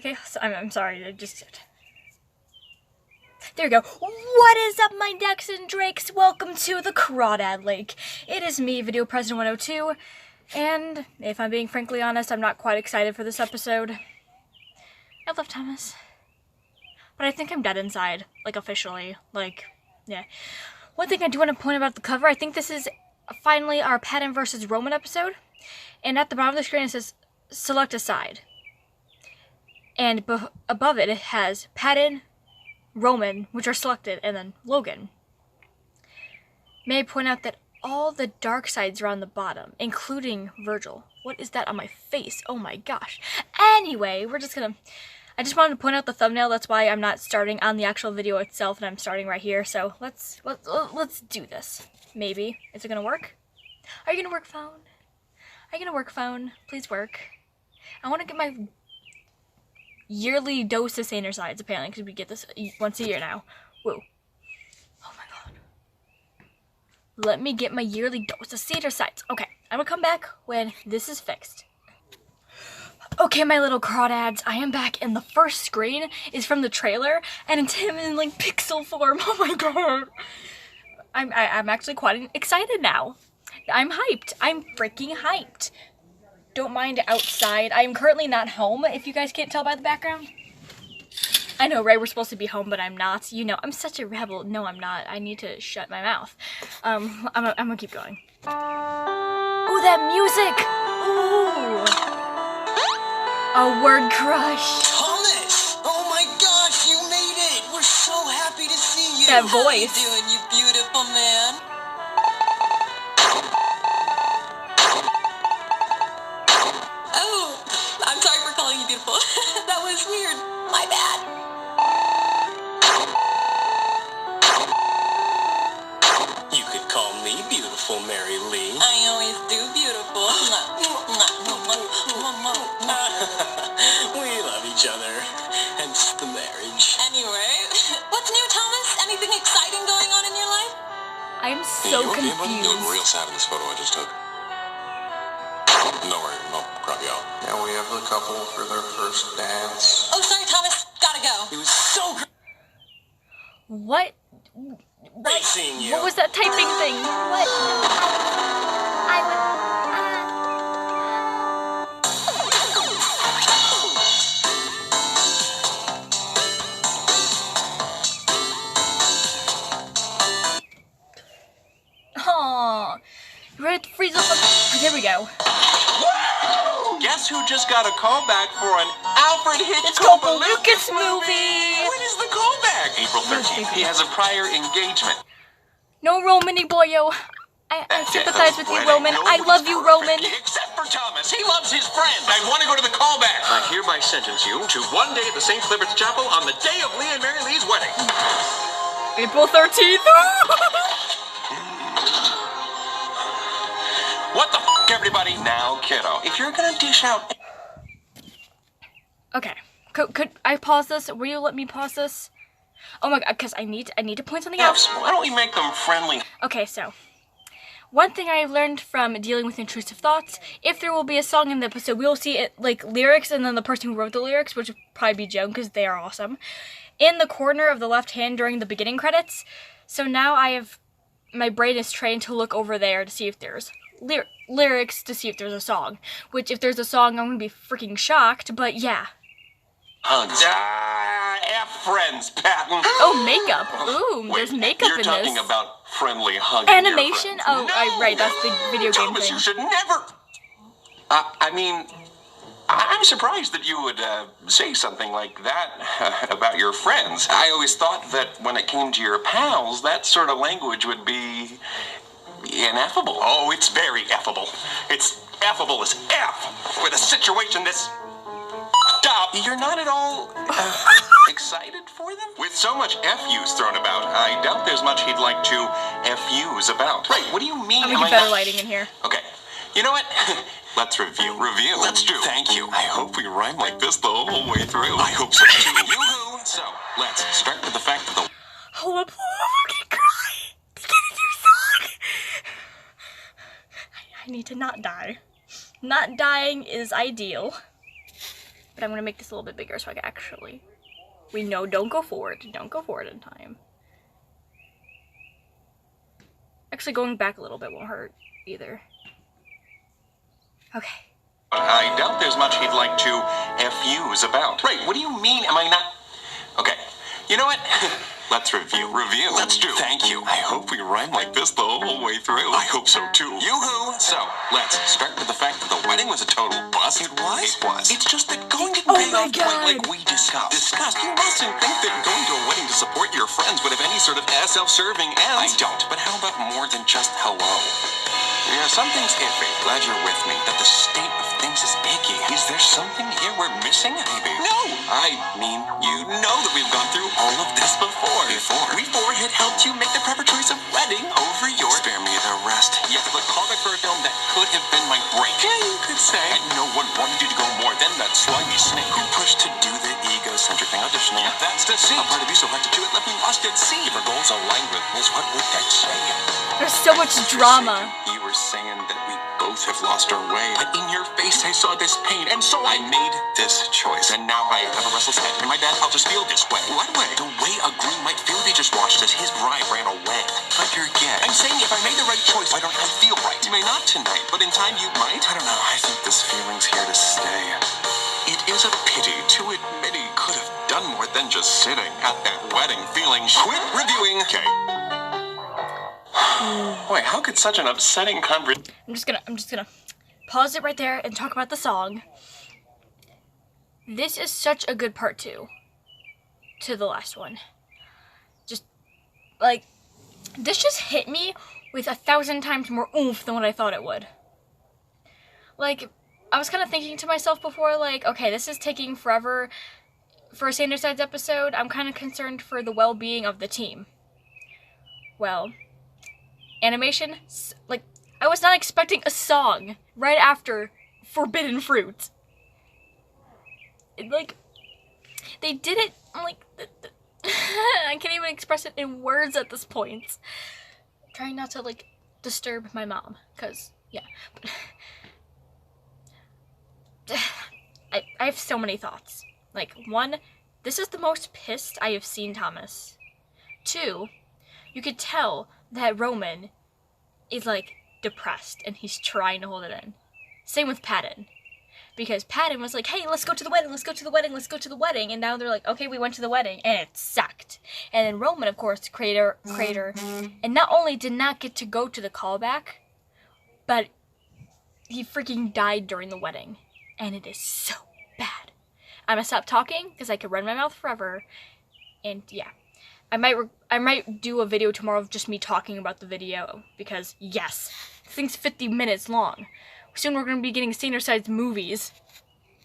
Okay, so I'm sorry, I just... There we go. What is up, my ducks and drakes? Welcome to the Crawdad Lake. It is me, Video President 102, and if I'm being frankly honest, I'm not quite excited for this episode. I love Thomas. But I think I'm dead inside, like officially, like, yeah. One thing I do want to point about the cover, I think this is finally our Patton versus Roman episode, and at the bottom of the screen it says, select a side. And above it, it has Patton, Roman, which are selected, and then Logan. May I point out that all the dark sides are on the bottom, including Virgil. What is that on my face? Oh my gosh. Anyway, I just wanted to point out the thumbnail. That's why I'm not starting on the actual video itself, and I'm starting right here. So let's do this. Maybe. Is it gonna work? Are you gonna work, phone? Are you gonna work, phone? Please work. I want to get my yearly dose of Saner sides, apparently, because we get this once a year now. Whoa. Oh my god. Let me get my yearly dose of Saner sides. Okay, I'm gonna come back when this is fixed. Okay, my little crawdads, I am back, and the first screen is from the trailer, and it's him in, like, pixel form. Oh my god. I'm actually quite excited now. I'm hyped. I'm freaking hyped. Don't mind outside. I am currently not home, if you guys can't tell by the background. I know, right? We're supposed to be home, but I'm not. You know, I'm such a rebel. No, I'm not. I need to shut my mouth. I'm gonna keep going. Oh, that music! Ooh! A word crush. Thomas! Oh my gosh, you made it! We're so happy to see you! That voice. How you doing, you beautiful man? That was weird. My bad. You could call me beautiful, Mary Lee. I always do beautiful. We love each other. Hence the marriage. Anyway, what's new, Thomas? Anything exciting going on in your life? I'm so confused. You look real sad in this photo I just took. No worry, no crap you out. Yeah, we have the couple for their first dance. Oh, sorry, Thomas. Gotta go. It was so great. What? Great seeing you. What was that typing thing? What? Aww. You're ready to freeze up. There we go. Guess who just got a callback for an Alfred It's Hitchcock called Lucas movie. When is the callback? April 13th. He has a prior engagement. No, Romany boyo. I sympathize with you, Roman. I love you, Roman. Except for Thomas. He loves his friends. I want to go to the callback. I hereby sentence you to 1 day at the St. Clifford's Chapel on the day of Lee and Mary Lee's wedding. April 13th. What the f***, everybody? Now, kiddo, if you're gonna dish out... Okay. Could I pause this? Will you let me pause this? Oh my god, because I need to point something out. Why don't we make them friendly? Okay, so one thing I've learned from dealing with intrusive thoughts, if there will be a song in the episode, we will see it, like, lyrics, and then the person who wrote the lyrics, which would probably be Joan, because they are awesome, in the corner of the left hand during the beginning credits. So now my brain is trained to look over there to see if there's lyrics, to see if there's a song. Which, if there's a song, I'm gonna be freaking shocked, but yeah. Hugs. F friends, Patton. Oh, makeup. Ooh, Wait, there's makeup in this. You're talking about friendly hugging Animation? your Oh, friends. No! right, that's the video game Thomas, thing. you should never... I mean, I'm surprised that you would say something like that about your friends. I always thought that when it came to your pals, that sort of language would be ineffable. Oh, it's very effable. It's effable as F with a situation this... Stop. You're not at all excited for them? With so much F-use thrown about, I doubt there's much he'd like to F-use about. Right, what do you mean? I'm gonna get better lighting in here. Okay, you know what? Let's review. Let's do. Thank you. I hope we rhyme like this the whole way through. I hope so too. Yoo-hoo. So, let's start with the fact that the... Hold up, I'm gonna cry. It's getting too song. I need to not die. Not dying is ideal. but I'm going to make this a little bit bigger so I can actually... We know, don't go forward. Don't go forward in time. Actually, going back a little bit won't hurt either. Okay. I doubt there's much he'd like to FUs about. Right, what do you mean? Am I not... Okay, you know what? Let's review. Let's do. Thank you. I hope we rhyme like this the whole way through. I hope so too. Yoo-hoo! So, let's start with the fact that the wedding was a total bust. It was? It was. It's just that going didn't pay off quite like we discussed. You mustn't think that going to a wedding to support your friends would have any sort of self-serving ends. I don't, but how about more than just hello? Yeah, something's iffy. Glad you're with me. That the state of things is icky. Is there something here we're missing? Maybe. No! I mean, you know that we've gone through all of this before. Before had helped you make the proper choice of wedding over your... Spare me the rest. Yes, but callback for a film that could have been my break. Yeah, you could say. And no one wanted you to go more than that slimy snake who pushed to do the egocentric thing auditioning. Yeah, that's deceit. A part of you so hard to do it left me lost at sea. If our goals aligned with this, what would that say? There's so much drama. You were saying that we both have lost our way. But in your face I saw this pain, and so I made this choice. And now I have a restless head, and my dad, I'll just feel this way. What way? The way a groom might feel they just watched as his bride ran away. But you're gay. I'm saying if I made the right choice, why don't I feel right? You may not tonight, but in time you might. I don't know, I think this feeling's here to stay. It is a pity to admit he could have done more than just sitting at that wedding feeling. Quit reviewing. Okay. Boy, how could such an upsetting conversation... I'm just gonna pause it right there and talk about the song. This is such a good part 2 to the last one. Just, like, this just hit me with 1,000 times more oomph than what I thought it would. Like, I was kind of thinking to myself before, like, okay, this is taking forever for a Sanders Sides episode. I'm kind of concerned for the well-being of the team. Well... Animation, like, I was not expecting a song right after Forbidden Fruit. Like, they did it, like, I can't even express it in words at this point. I'm trying not to, like, disturb my mom, because, yeah. I have so many thoughts. Like, 1, this is the most pissed I have seen Thomas. 2, you could tell that Roman is, like, depressed, and he's trying to hold it in. Same with Patton. Because Patton was like, hey, let's go to the wedding, let's go to the wedding, let's go to the wedding. And now they're like, okay, we went to the wedding, and it sucked. And then Roman, of course, creator, and not only did not get to go to the callback, but he freaking died during the wedding. And it is so bad. I'm gonna stop talking, because I could run my mouth forever. And, yeah. I might do a video tomorrow of just me talking about the video, because, yes, this thing's 50 minutes long. Soon we're going to be getting Sanders-Sides movies.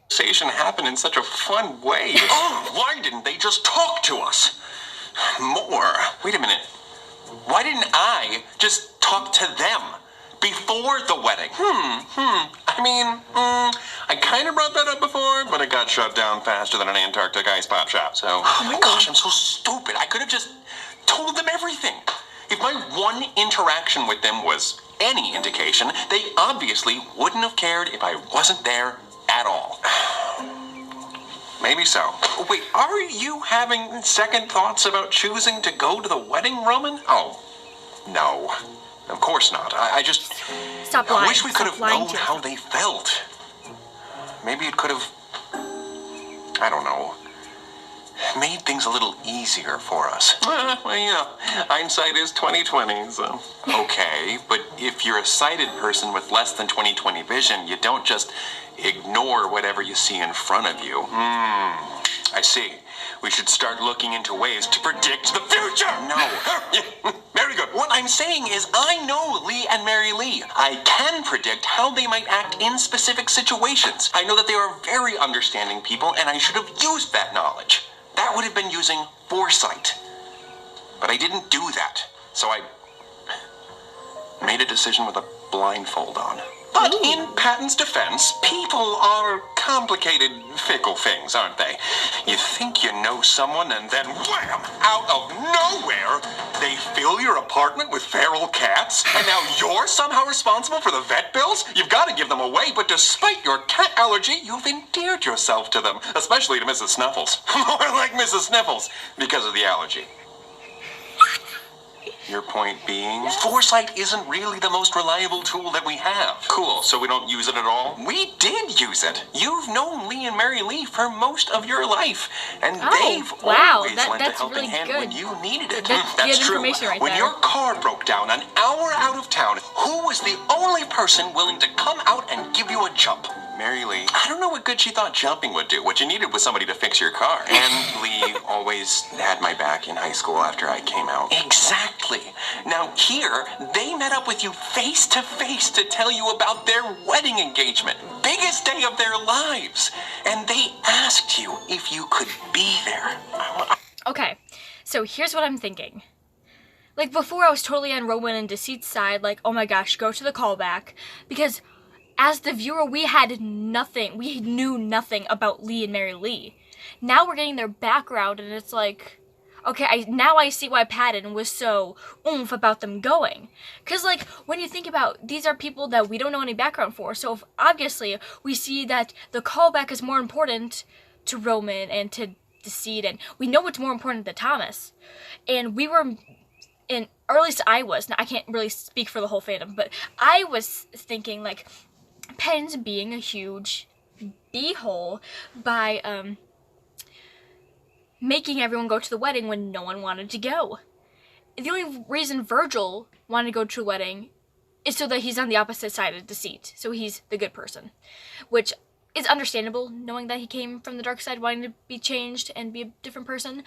Conversation happened in such a fun way. Oh, why didn't they just talk to us more? Wait a minute. Why didn't I just talk to them before the wedding? I mean, I kind of brought that up before, but it got shut down faster than an Antarctic ice pop shop, so... Oh my gosh, I'm so stupid. I could have just told them everything. If my one interaction with them was any indication, they obviously wouldn't have cared if I wasn't there at all. Maybe so. Wait, are you having second thoughts about choosing to go to the wedding, Roman? Oh, no. Of course not. I just... Stop lying. I wish we could have known how they felt. Maybe it could have... I don't know. Made things a little easier for us. Well, you know, hindsight is 20/20, so... Okay, but if you're a sighted person with less than 20/20 vision, you don't just ignore whatever you see in front of you. I see. We should start looking into ways to predict the future! No. Very good. What I'm saying is I know Lee and Mary Lee. I can predict how they might act in specific situations. I know that they are very understanding people, and I should have used that knowledge. That would have been using foresight. But I didn't do that. So I made a decision with a blindfold on. But in Patton's defense, people are complicated, fickle things, aren't they? You think you know someone and then wham! Out of nowhere, they fill your apartment with feral cats, and now you're somehow responsible for the vet bills? You've got to give them away, but despite your cat allergy, you've endeared yourself to them, especially to Mrs. Snuffles. More like Mrs. Sniffles, because of the allergy. Your point being, foresight isn't really the most reliable tool that we have. Cool, so we don't use it at all? We did use it. You've known Lee and Mary Lee for most of your life, and they've always lent a helping hand when you needed it. That's true. Right when your car broke down an hour out of town, who was the only person willing to come out and give you a jump? Mary Lee. I don't know what good she thought jumping would do. What you needed was somebody to fix your car. And Lee always had my back in high school after I came out. Exactly. Now here, they met up with you face to face to tell you about their wedding engagement. Biggest day of their lives. And they asked you if you could be there. Okay, so here's what I'm thinking. Like, before I was totally on Rowan and Deceit's side, like, oh my gosh, go to the callback. Because as the viewer, we knew nothing about Lee and Mary Lee. Now we're getting their background, and it's like, okay, now I see why Patton was so oomph about them going. Because, like, when you think about, these are people that we don't know any background for, so if obviously we see that the callback is more important to Roman and to Deceit, and we know it's more important to Thomas. And we were, or at least I was, now I can't really speak for the whole fandom, but I was thinking, like, Penn's being a huge b-hole by making everyone go to the wedding when no one wanted to go. The only reason Virgil wanted to go to a wedding is so that he's on the opposite side of Deceit, so he's the good person, which is understandable, knowing that he came from the dark side, wanting to be changed and be a different person.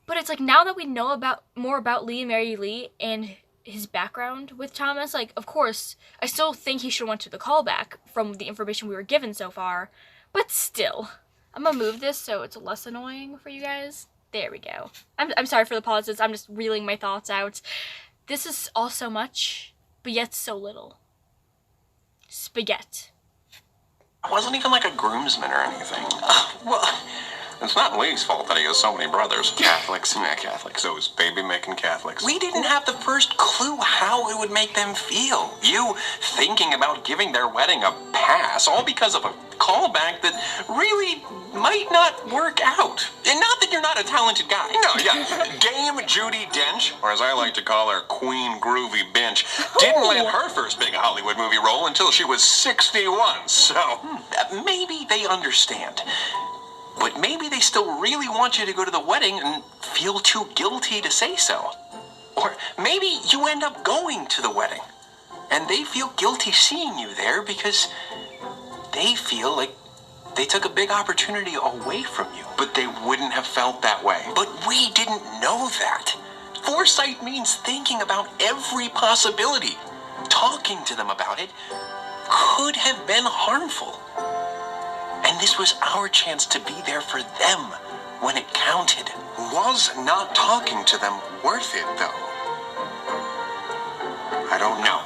But it's like, now that we know more about Lee and Mary Lee and his background with Thomas, like, of course, I still think he should have went to the callback from the information we were given so far, but still, I'm gonna move this so it's less annoying for you guys. There we go. I'm sorry for the pauses, I'm just reeling my thoughts out. This is all so much, but yet so little. Spaghetti. I wasn't even like a groomsman or anything. Well, it's not Lee's fault that he has so many brothers. Catholics. Yeah, Catholics. Those baby-making Catholics. We didn't have the first clue how it would make them feel. You thinking about giving their wedding a pass, all because of a callback that really might not work out. And not that you're not a talented guy. No, yeah. Dame Judi Dench, or as I like to call her, Queen Groovy Bench, didn't land her first big Hollywood movie role until she was 61. So, maybe they understand. But maybe they still really want you to go to the wedding and feel too guilty to say so. Or maybe you end up going to the wedding, and they feel guilty seeing you there because they feel like they took a big opportunity away from you. But they wouldn't have felt that way. But we didn't know that. Foresight means thinking about every possibility. Talking to them about it could have been harmful. And this was our chance to be there for them when it counted. Was not talking to them worth it, though? I don't know.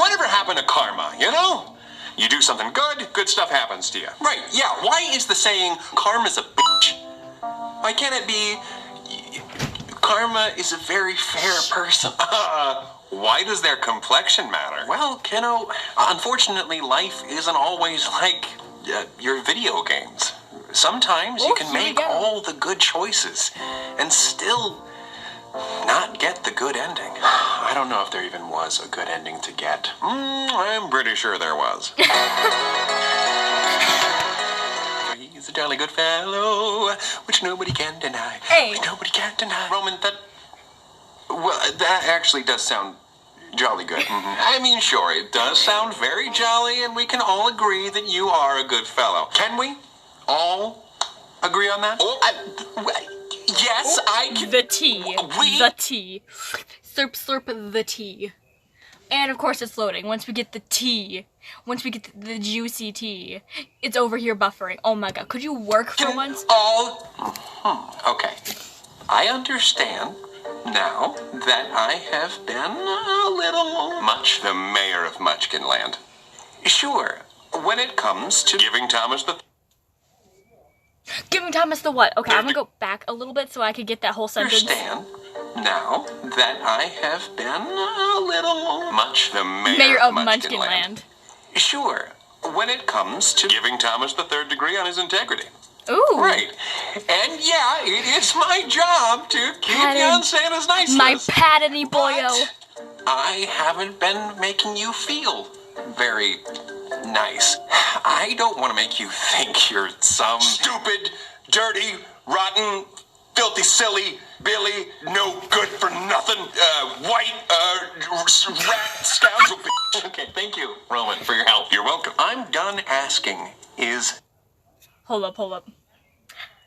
Whatever happened to karma, you know? You do something good, good stuff happens to you. Right, yeah, why is the saying, karma's a bitch? Why can't it be, karma is a very fair person? Why does their complexion matter? Well, kiddo, unfortunately, life isn't always like your video games. Sometimes you can make all the good choices and still not get the good ending. I don't know if there even was a good ending to get. I'm pretty sure there was. He's a jolly good fellow, which nobody can deny. Hey. Which nobody can deny. Roman, that actually does sound jolly good. I mean, sure, it does sound very jolly, and we can all agree that you are a good fellow. Can we all agree on that? Yes, I can. The tea. The tea. Slurp, slurp the tea. And of course it's loading. Once we get the tea, once we get the juicy tea, it's over here buffering. Oh my god, could you work for once? Okay. I understand now that I have been a little much the mayor of Munchkinland. Sure, when it comes to giving Thomas the what? Okay, I'm gonna go back a little bit so I could get that whole sentence. understand now that I have been a little much the mayor of Munchkinland. Munchkinland. Sure, when it comes to giving Thomas the third degree on his integrity. Ooh. Right. And yeah, it's my job to keep you on Santa's nice My list. patty boyo. But I haven't been making you feel very nice. I don't want to make you think you're some stupid, dirty, rotten, filthy, silly, Billy, no good for nothing, white, rat scoundrel. Okay, thank you, Roman, for your help. You're welcome. I'm done asking. Hold up.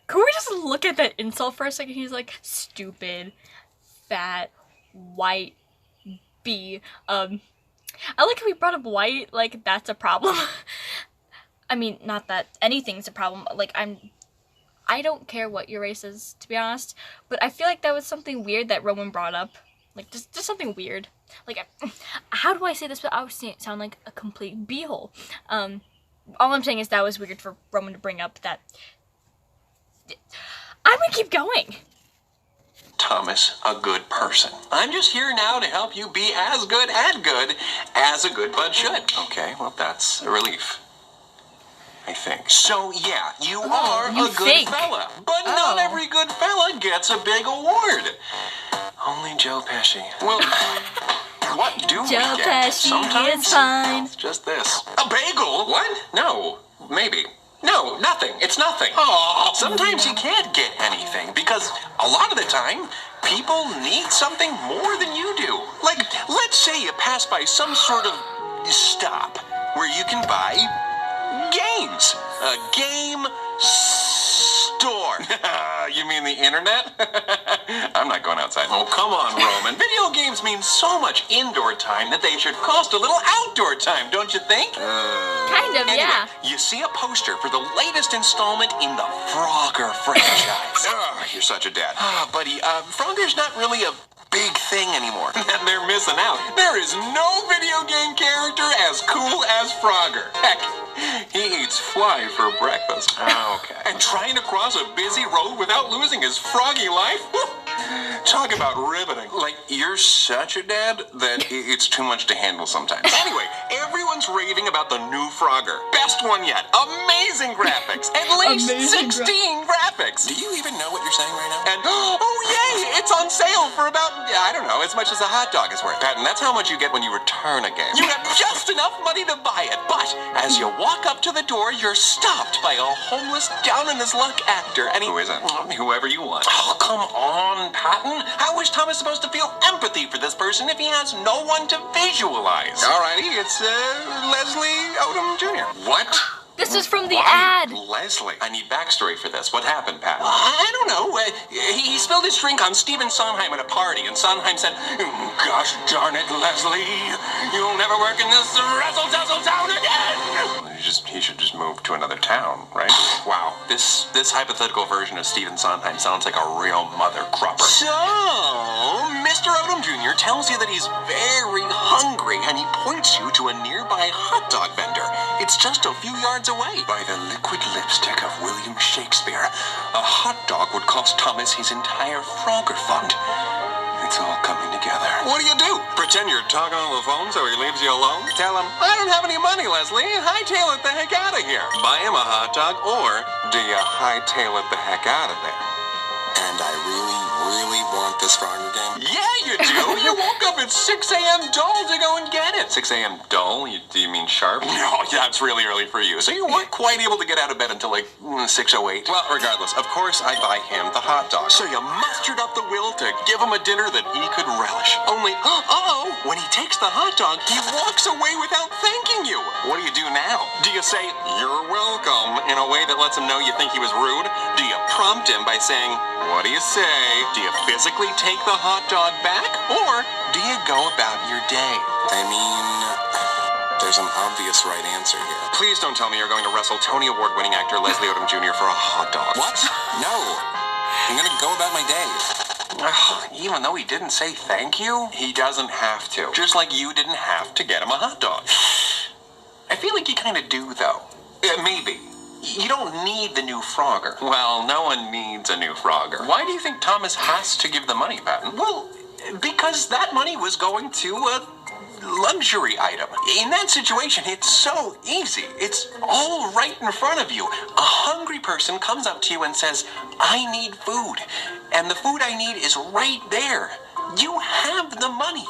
Can we just look at that insult for a second? He's like, stupid, fat, white, B. I like how we brought up white, like, that's a problem. I mean, not that anything's a problem. Like, I don't care what your race is, to be honest. But I feel like that was something weird that Roman brought up. Like, just something weird. Like, how do I say this without sound like a complete b-hole? All I'm saying is that was weird for Roman to bring up that. I'm gonna keep going. Thomas, a good person. I'm just here now to help you be as good as a good bud should. Okay, well, that's a relief. I think. So, yeah, you are a good fella. But not every good fella gets a big award. Only Joe Pesci. Well, what do we Joe get? Pesci Sometimes is fine. it's just this. A bagel? What? No, maybe. No, nothing. It's nothing. Oh, sometimes you can't get anything because a lot of the time, people need something more than you do. Like, let's say you pass by some sort of stop where you can buy games. A game store. You mean the internet? I'm not going outside. Oh, come on, Roman. Video games mean so much indoor time that they should cost a little outdoor time, don't you think? Kind of, Anyway, yeah. you see a poster for the latest installment in the Frogger franchise. You're such a dad. Buddy, Frogger's not really a big thing anymore. And they're missing out. There is no video game character as cool as Frogger. Heck, he eats fly for breakfast. Okay. And trying to cross a busy road without losing his froggy life? Talk about riveting. Like, you're such a dad that it's too much to handle sometimes. Anyway, everyone's raving about the new Frogger. Best one yet. Amazing graphics. At least 16 graphics. Do you even know what you're saying right now? And, oh yay, it's on sale for about, I don't know, as much as a hot dog is worth. Patton, that's how much you get when you return a game. You have just enough money to buy it, but as you walk up to the door, you're stopped by a homeless, down-on-his-luck actor. And who is it? Whoever you want. Oh, come on, Patton. How is Thomas supposed to feel empathy for this person if he has no one to visualize? Alrighty, it's Leslie Odom Jr. What? This is from the ad. Leslie. I need backstory for this. What happened, Pat? I don't know. He spilled his drink on Stephen Sondheim at a party, and Sondheim said, "Gosh darn it, Leslie, you'll never work in this razzle-dazzle town again." He should just move to another town, right? Wow. This hypothetical version of Stephen Sondheim sounds like a real mother crupper. So, Mr. Odom Jr. tells you that he's very hungry, and he points you to a nearby hot dog vendor. It's just a few yards away. By the liquid lipstick of William Shakespeare, a hot dog would cost Thomas his entire Frogger fund. It's all coming together. What do? Pretend you're talking on the phone so he leaves you alone? Tell him, I don't have any money, Leslie. Hightail it the heck out of here. Buy him a hot dog, or do you hightail it the heck out of there? And I really want this Frogger game. Yeah, you do. You woke up at 6 a.m. dull to go and get it. 6 a.m. dull? Do you mean sharp? No, that's really early for you. So you weren't quite able to get out of bed until like 6:08. Well, regardless, of course I buy him the hot dog. So you mustered up the will to give him a dinner that he could relish. Only, when he takes the hot dog, he walks away without thanking you. What do you do now? Do you say, "You're welcome," in a way that lets him know you think he was rude? Do you prompt him by saying, "What do you say?" Do you physically take the hot dog back? Or do you go about your day? I mean, there's an obvious right answer here. Please don't tell me you're going to wrestle Tony Award-winning actor Leslie Odom Jr. for a hot dog. What? No. I'm gonna go about my day. Even though he didn't say thank you, he doesn't have to. Just like you didn't have to get him a hot dog. I feel like you kind of do, though. Maybe. You don't need the new Frogger. Well, no one needs a new Frogger. Why do you think Thomas has to give the money, Patton? Well, because that money was going to a luxury item. In that situation, it's so easy. It's all right in front of you. A hungry person comes up to you and says, I need food. And the food I need is right there. You have the money.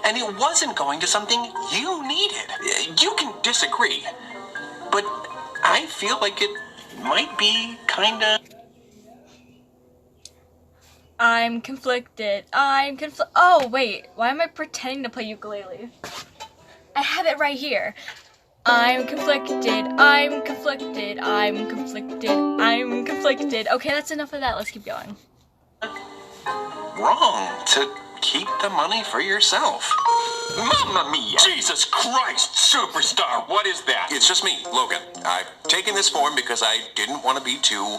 And it wasn't going to something you needed. You can disagree, but I feel like it might be kinda... I'm conflicted. Oh, wait. Why am I pretending to play ukulele? I have it right here. I'm conflicted. I'm conflicted. I'm conflicted. I'm conflicted. Okay, that's enough of that. Let's keep going. Wrong to keep the money for yourself. Mamma mia! Jesus Christ, superstar! What is that? It's just me, Logan. I've taken this form because I didn't want to be too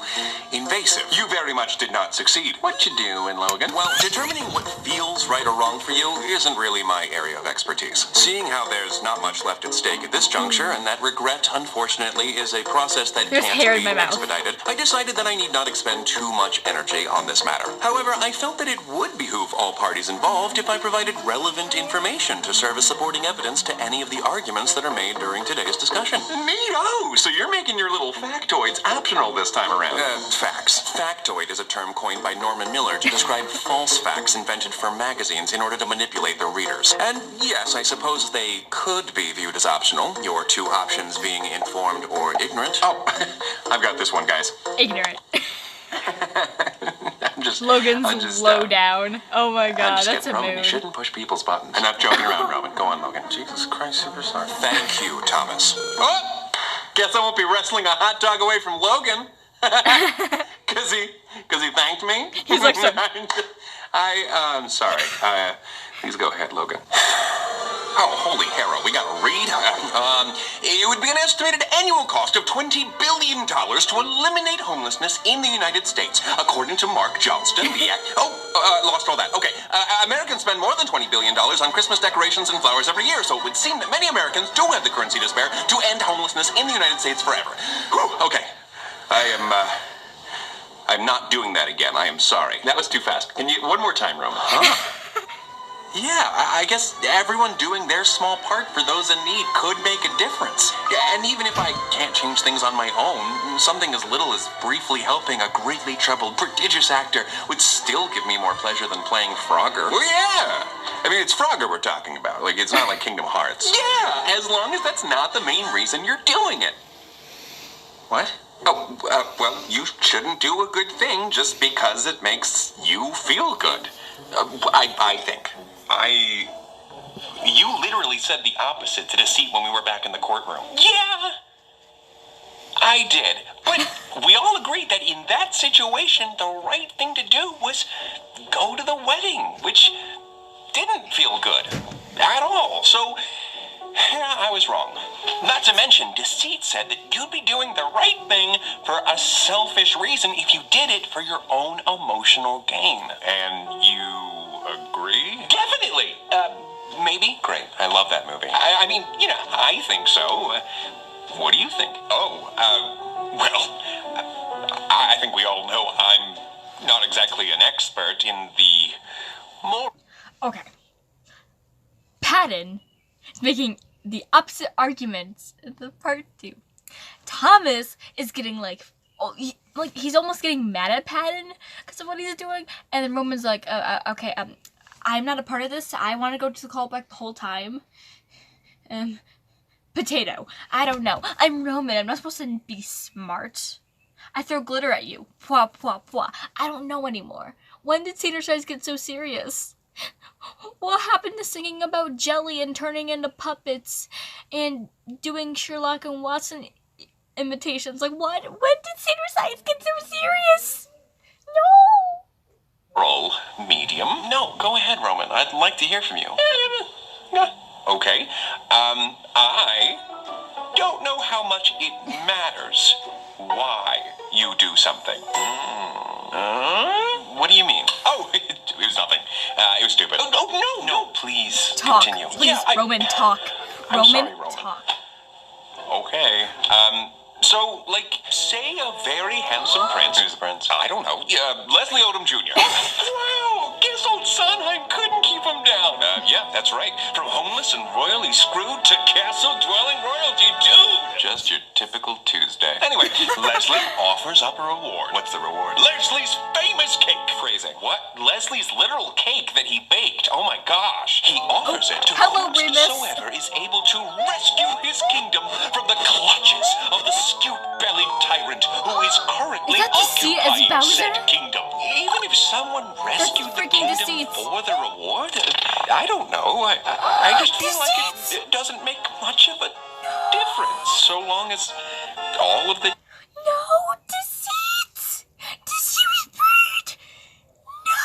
invasive. You very much did not succeed. What you doing, Logan? Well, determining what feels right or wrong for you isn't really my area of expertise. Seeing how there's not much left at stake at this juncture, and that regret, unfortunately, is a process that There's can't hair be in my mouth. expedited, I decided that I need not expend too much energy on this matter. However, I felt that it would behoove all parties involved if I provided relevant information to serve as supporting evidence to any of the arguments that are made during today's discussion. Neato! So you're making your little factoids optional this time around. Facts. Factoid is a term coined by Norman Miller to describe false facts invented for magazines in order to manipulate their readers. And yes, I suppose they could be viewed as optional, your two options being informed or ignorant. Oh, I've got this one, guys. Ignorant. Logan's low down. Oh my god, I'm just that's a Roman, mood. you shouldn't push people's buttons. Enough joking around, Roman. Go on, Logan. Jesus Christ, superstar. Thank you, Thomas. Oh! Guess I won't be wrestling a hot dog away from Logan. Cause he thanked me? He's like, so... I'm sorry. Please go ahead, Logan. Oh, holy hero, we gotta read. It would be an estimated annual cost of $20 billion to eliminate homelessness in the United States, according to Mark Johnston, the lost all that. Okay, Americans spend more than $20 billion on Christmas decorations and flowers every year, so it would seem that many Americans do have the currency to spare to end homelessness in the United States forever. Whew, okay, I'm not doing that again. I am sorry. That was too fast. Can you, one more time, Roman? Huh? Yeah, I guess everyone doing their small part for those in need could make a difference. And even if I can't change things on my own, something as little as briefly helping a greatly troubled, prodigious actor would still give me more pleasure than playing Frogger. Well, yeah! I mean, it's Frogger we're talking about. Like, it's not like Kingdom Hearts. Yeah, as long as that's not the main reason you're doing it. What? Oh, well, you shouldn't do a good thing just because it makes you feel good. I think. You literally said the opposite to Deceit when we were back in the courtroom. Yeah, I did. But we all agreed that in that situation, the right thing to do was go to the wedding, which didn't feel good at all. So, yeah, I was wrong. Not to mention, Deceit said that you'd be doing the right thing for a selfish reason if you did it for your own emotional gain. And you agree? Definitely. Maybe? Great. I love that movie. I mean, you know, I think so. What do you think? Oh, well, I think we all know I'm not exactly an expert in the more... Okay. Patton is making the opposite arguments in the part 2. Thomas is getting like, he's almost getting mad at Patton because of what he's doing, and then Roman's like, okay, I'm not a part of this. I want to go to the callback the whole time. Potato. I don't know. I'm Roman. I'm not supposed to be smart. I throw glitter at you. Pwah, pwah, pwah. I don't know anymore. When did Senior Size get so serious? What happened to singing about jelly and turning into puppets and doing Sherlock and Watson imitations? Like, what? When did Senior Size get so serious? No! Roll medium. No, go ahead, Roman. I'd like to hear from you. Okay. I don't know how much it matters why you do something. What do you mean? Oh, It was nothing. It was stupid. Oh, no, please. Talk. Continue. Please, Yeah, Roman, talk. I'm Roman, sorry, Roman. talk. Okay. So, like, say a very handsome prince. Who's the prince? I don't know. Leslie Odom Jr. Wow! Guess old Sondheim couldn't keep him down. Yeah, that's right. From homeless and royally screwed to castle-dwelling royalty, dude! Just your typical Tuesday. Anyway, Leslie offers up a reward. What's the reward? Leslie's famous cake. Phrasing. What? Leslie's literal cake that he baked. Oh my gosh. He offers it to whomsoever is able to rescue his kingdom from the clutches of the skewed-bellied tyrant who is currently occupying said kingdom. Even if someone rescued the kingdom for the reward, I don't know. I just feel like it doesn't make much of a difference so long as all of the... No, deceit! Deceit bird! No!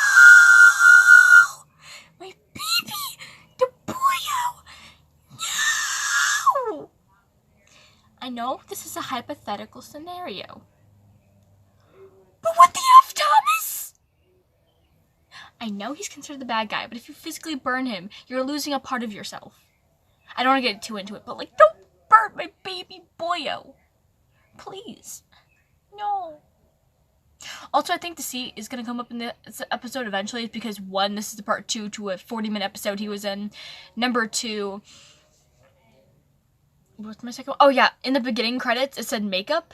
My baby! The boyo! No! I know this is a hypothetical scenario. But what the F, Thomas? I know he's considered the bad guy, but if you physically burn him, you're losing a part of yourself. I don't want to get too into it, but like, don't burn my baby boyo. Please. No. Also, I think Deceit is going to come up in this episode eventually because, one, this is the part 2 to a 40-minute episode he was in. Number 2, what's my second one? Oh, yeah, in the beginning credits, it said makeup.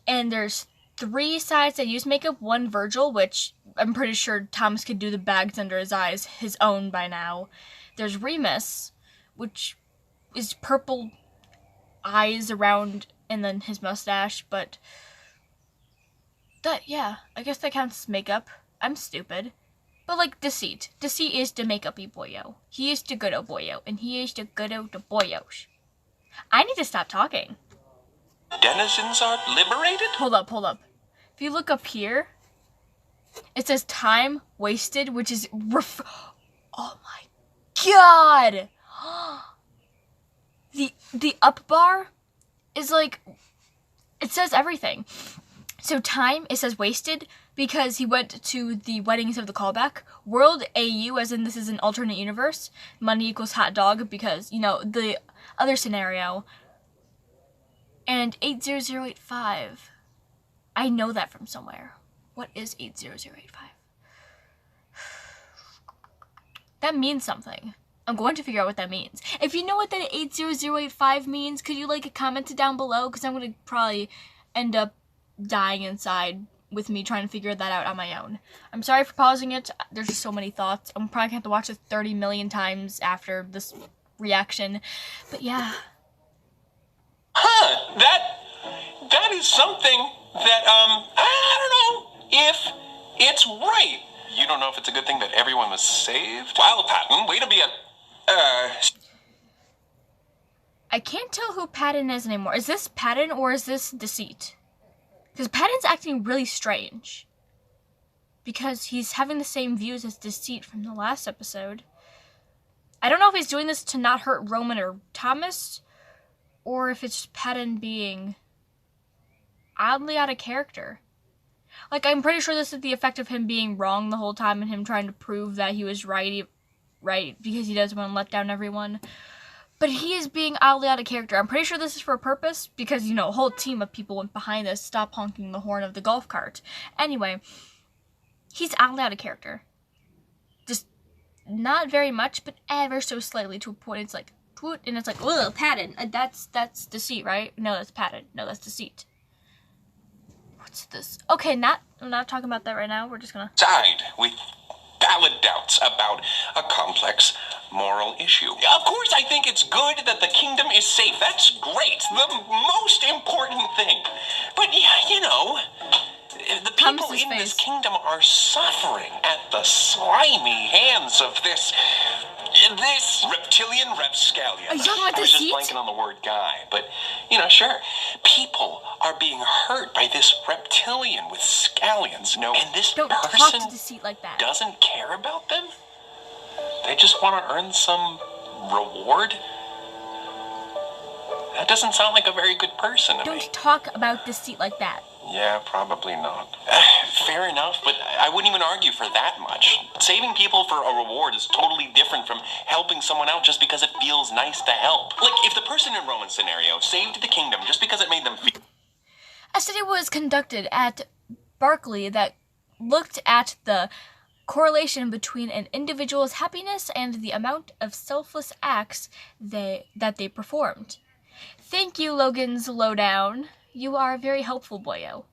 And there's 3 sides that use makeup. 1, Virgil, which I'm pretty sure Thomas could do the bags under his eyes, his own by now. There's Remus, which is purple eyes around and then his mustache, but that, yeah, I guess that counts as makeup. I'm stupid. But like Deceit. Deceit is the makeup-y boyo. He is the good-o boyo, and he is the good-o the boyos. I need to stop talking. denizens are liberated? Hold up. If you look up here, it says time wasted, which is oh my god! The up bar is like, it says everything. So time, it says wasted because he went to the weddings of the callback. World AU, as in this is an alternate universe. Money equals hot dog because, you know, the other scenario. And 80085. I know that from somewhere. What is 80085? That means something. I'm going to figure out what that means. If you know what that 80085 means, could you like comment it down below? Because I'm going to probably end up dying inside with me trying to figure that out on my own. I'm sorry for pausing it. There's just so many thoughts. I'm probably going to have to watch it 30 million times after this reaction. But yeah. Huh, that is something that, I don't know if it's right. You don't know if it's a good thing that everyone was saved? Wow, Patton, way to be a, I can't tell who Patton is anymore. Is this Patton or is this Deceit? Because Patton's acting really strange. Because he's having the same views as Deceit from the last episode. I don't know if he's doing this to not hurt Roman or Thomas, or if it's just Patton being oddly out of character. Like, I'm pretty sure this is the effect of him being wrong the whole time and him trying to prove that he was right because he doesn't want to let down everyone. But he is being oddly out of character. I'm pretty sure this is for a purpose because, you know, a whole team of people went behind this. Stop honking the horn of the golf cart. Anyway, he's oddly out of character. Just not very much, but ever so slightly to a point it's like, and it's like, ugh, Patton. That's Deceit, right? No, that's Patton. No, that's Deceit. What's this? Okay, I'm not talking about that right now. We're just gonna side with valid doubts about a complex moral issue. Of course, I think it's good that the kingdom is safe. That's great. The most important thing. But, yeah, you know, the people in this kingdom are suffering at the slimy hands of this reptilian rapscallion. Are you talking about I was just Deceit? blanking on the word guy, but, you know, sure. People are being hurt by this reptilian with scallions. No, and this Don't talk person to Deceit like that. doesn't care about them? They just want to earn some reward? That doesn't sound like a very good person to me. Don't talk about Deceit like that. Yeah, probably not. Fair enough, but I wouldn't even argue for that much. Saving people for a reward is totally different from helping someone out just because it feels nice to help. Like, if the person in Roman's scenario saved the kingdom just because it made them feel... A study was conducted at Berkeley that looked at the correlation between an individual's happiness and the amount of selfless acts that they performed. Thank you, Logan's Lowdown. You are a very helpful boyo.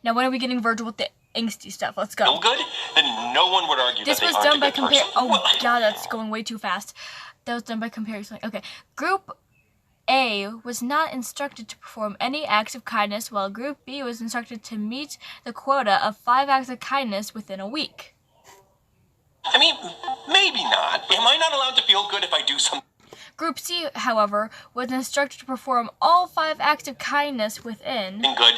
Now, when are we getting Virgil with the angsty stuff? Let's go. Feel good? Then no one would argue This that was they aren't done by a good person. Oh god, that's going way too fast. That was done by comparison. Okay. Group A was not instructed to perform any acts of kindness, while Group B was instructed to meet the quota of 5 acts of kindness within a week. I mean, maybe not. Am I not allowed to feel good if I do something? Group C, however, was instructed to perform all 5 acts of kindness within Good.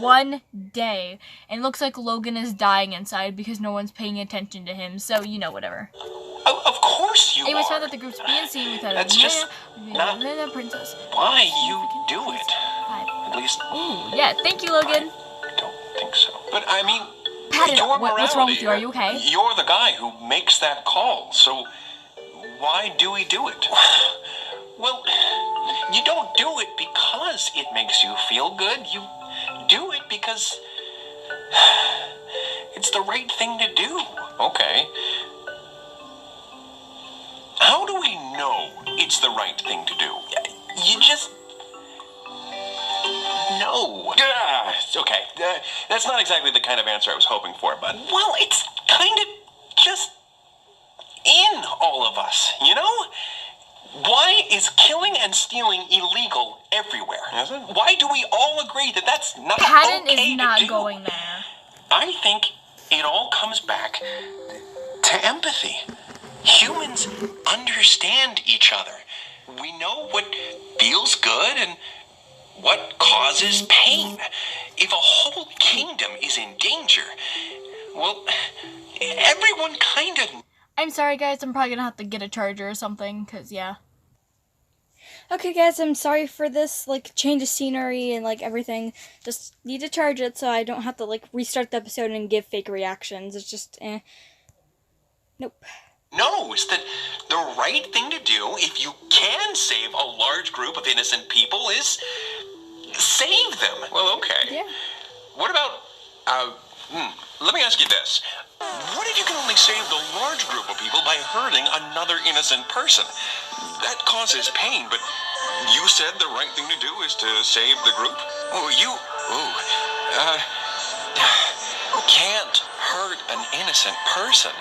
1 day. And it looks like Logan is dying inside because no one's paying attention to him, so you know, whatever. Of course you It was are. found that the groups B and C without That's just not princess. why you do it. 5. At least Ooh, yeah, thank you, Logan. I don't think so. But I mean, Patton, your what's wrong with morality, you? Are you okay? You're the guy who makes that call, so why do we do it? Well, you don't do it because it makes you feel good. You do it because it's the right thing to do. Okay. How do we know it's the right thing to do? You just know. Okay. That's not exactly the kind of answer I was hoping for, but... Well, it's kind of just in all of us, you know? Why is killing and stealing illegal everywhere? Is it? Why do we all agree that that's not Patton okay is not to do? going there. I think it all comes back to empathy. Humans understand each other. We know what feels good and what causes pain. If a whole kingdom is in danger, well, everyone kind of... I'm sorry, guys. I'm probably gonna have to get a charger or something, because, yeah. Okay, guys, I'm sorry for this, like, change of scenery and, like, everything. Just need to charge it so I don't have to, like, restart the episode and give fake reactions. It's just, Nope. knows that the right thing to do, if you can save a large group of innocent people, is save them. Well, okay. Yeah. What about, let me ask you this. What if you can only save the large group of people by hurting another innocent person? That causes pain, but you said the right thing to do is to save the group? You can't hurt an innocent person.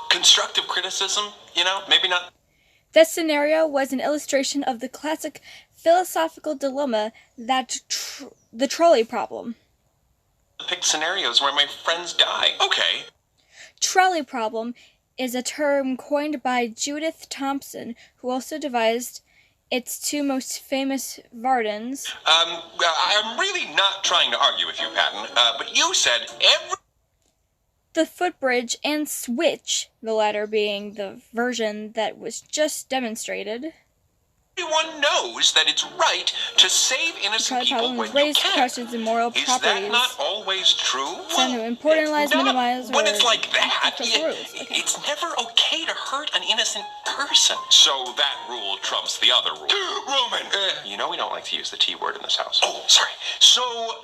Constructive criticism, you know, maybe not. This scenario was an illustration of the classic philosophical dilemma that the trolley problem. Pick scenarios where my friends die. Okay. Trolley problem is a term coined by Judith Thompson, who also devised its 2 most famous Vardens. I'm really not trying to argue with you, Patton, but you said The footbridge and switch, the latter being the version that was just demonstrated. everyone knows that it's right to save innocent The people problem when is you raised can. questions and moral Is properties. that not always true? Some important lies not minimized when or it's like that. special rules. Okay. It's never okay to hurt an innocent person. So that rule trumps the other rule. Roman! You know we don't like to use the T word in this house. Oh, sorry. So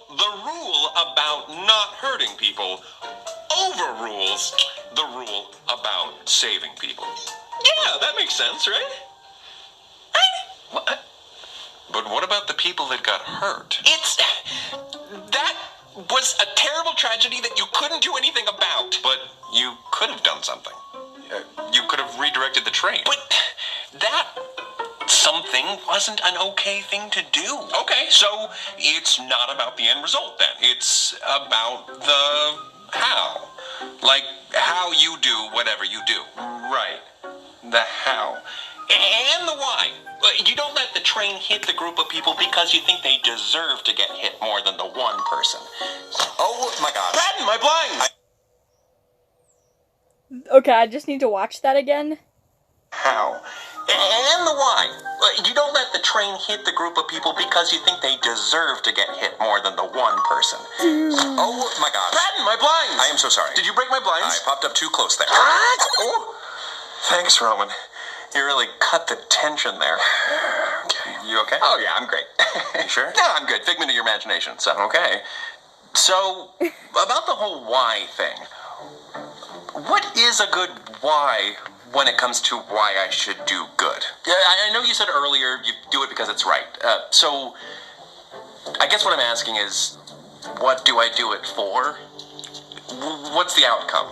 the rule about not hurting people overrules the rule about saving people. Yeah, that makes sense, right? What? But what about the people that got hurt? That was a terrible tragedy that you couldn't do anything about. But you could have done something. You could have redirected the train. But that something wasn't an okay thing to do. Okay, so it's not about the end result then. It's about the how. Like how you do whatever you do. Right. The how. And the why. You don't let the train hit the group of people because you think they deserve to get hit more than the one person. Oh my gosh. Patton, my blind! Okay, I just need to watch that again. How? And the why. You don't let the train hit the group of people because you think they deserve to get hit more than the one person. Oh my gosh. Patton, my blinds! I am so sorry. Did you break my blinds? I popped up too close there. What? Oh. Thanks, Roman. You really cut the tension there. Okay. You okay? Oh yeah, I'm great. You sure? No, I'm good. Figment of your imagination, so. Okay. So, about the whole why thing. What is a good why when it comes to why I should do good? Yeah, I know you said earlier you do it because it's right. So, I guess what I'm asking is, what do I do it for? What's the outcome?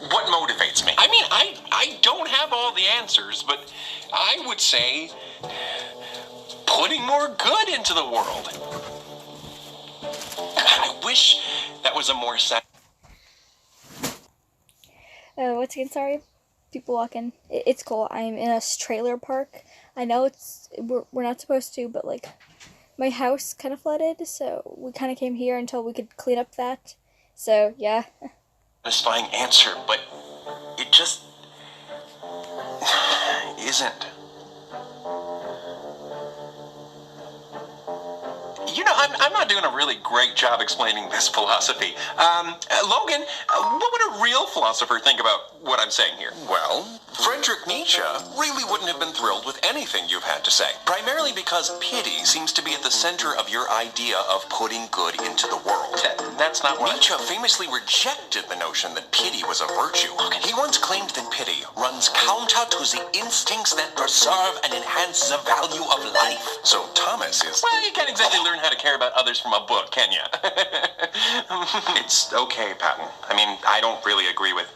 What motivates me? I mean, I don't have all the answers, but I would say putting more good into the world. I wish that was a more Once again, sorry. People walking. It's cool. I'm in a trailer park. I know we're not supposed to, but like my house kind of flooded, so we kind of came here until we could clean up that. So yeah. Satisfying answer, but it just isn't. You know, I'm not doing a really great job explaining this philosophy. Logan, what would a real philosopher think about what I'm saying here? Well, Friedrich Nietzsche really wouldn't have been thrilled with anything you've had to say. Primarily because pity seems to be at the center of your idea of putting good into the world. That's not what Nietzsche famously rejected the notion that pity was a virtue. He once claimed that pity runs counter to the instincts that preserve and enhance the value of life. So Thomas is... Well, you can't exactly learn how to care about others from a book, can you? It's okay, Patton. I mean, I don't really agree with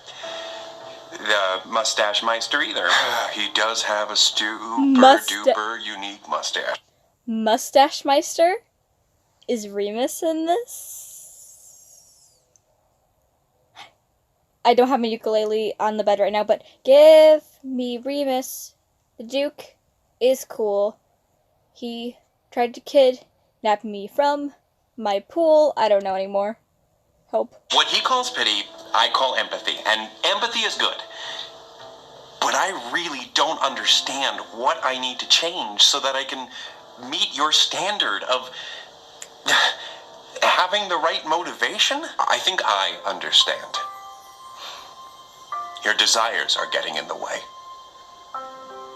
the Mustache Meister either. He does have a duper unique mustache. Mustache Meister? Is Remus in this? I don't have my ukulele on the bed right now, but give me Remus. The Duke is cool. He tried to kidnap me from my pool. I don't know anymore. Help. What he calls pity, I call empathy, and empathy is good. But I really don't understand what I need to change so that I can meet your standard of having the right motivation. I think I understand. Your desires are getting in the way.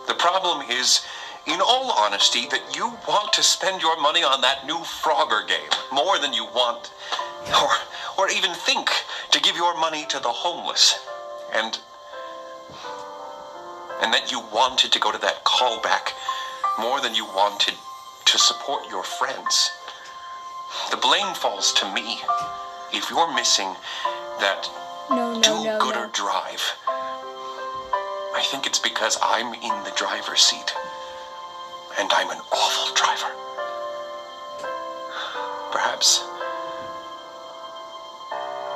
The problem is, in all honesty, that you want to spend your money on that new Frogger game more than you want, or even think to give your money to the homeless, and that you wanted to go to that callback more than you wanted to support your friends. The blame falls to me if you're missing that do-gooder drive. I think it's because I'm in the driver's seat, and I'm an awful driver.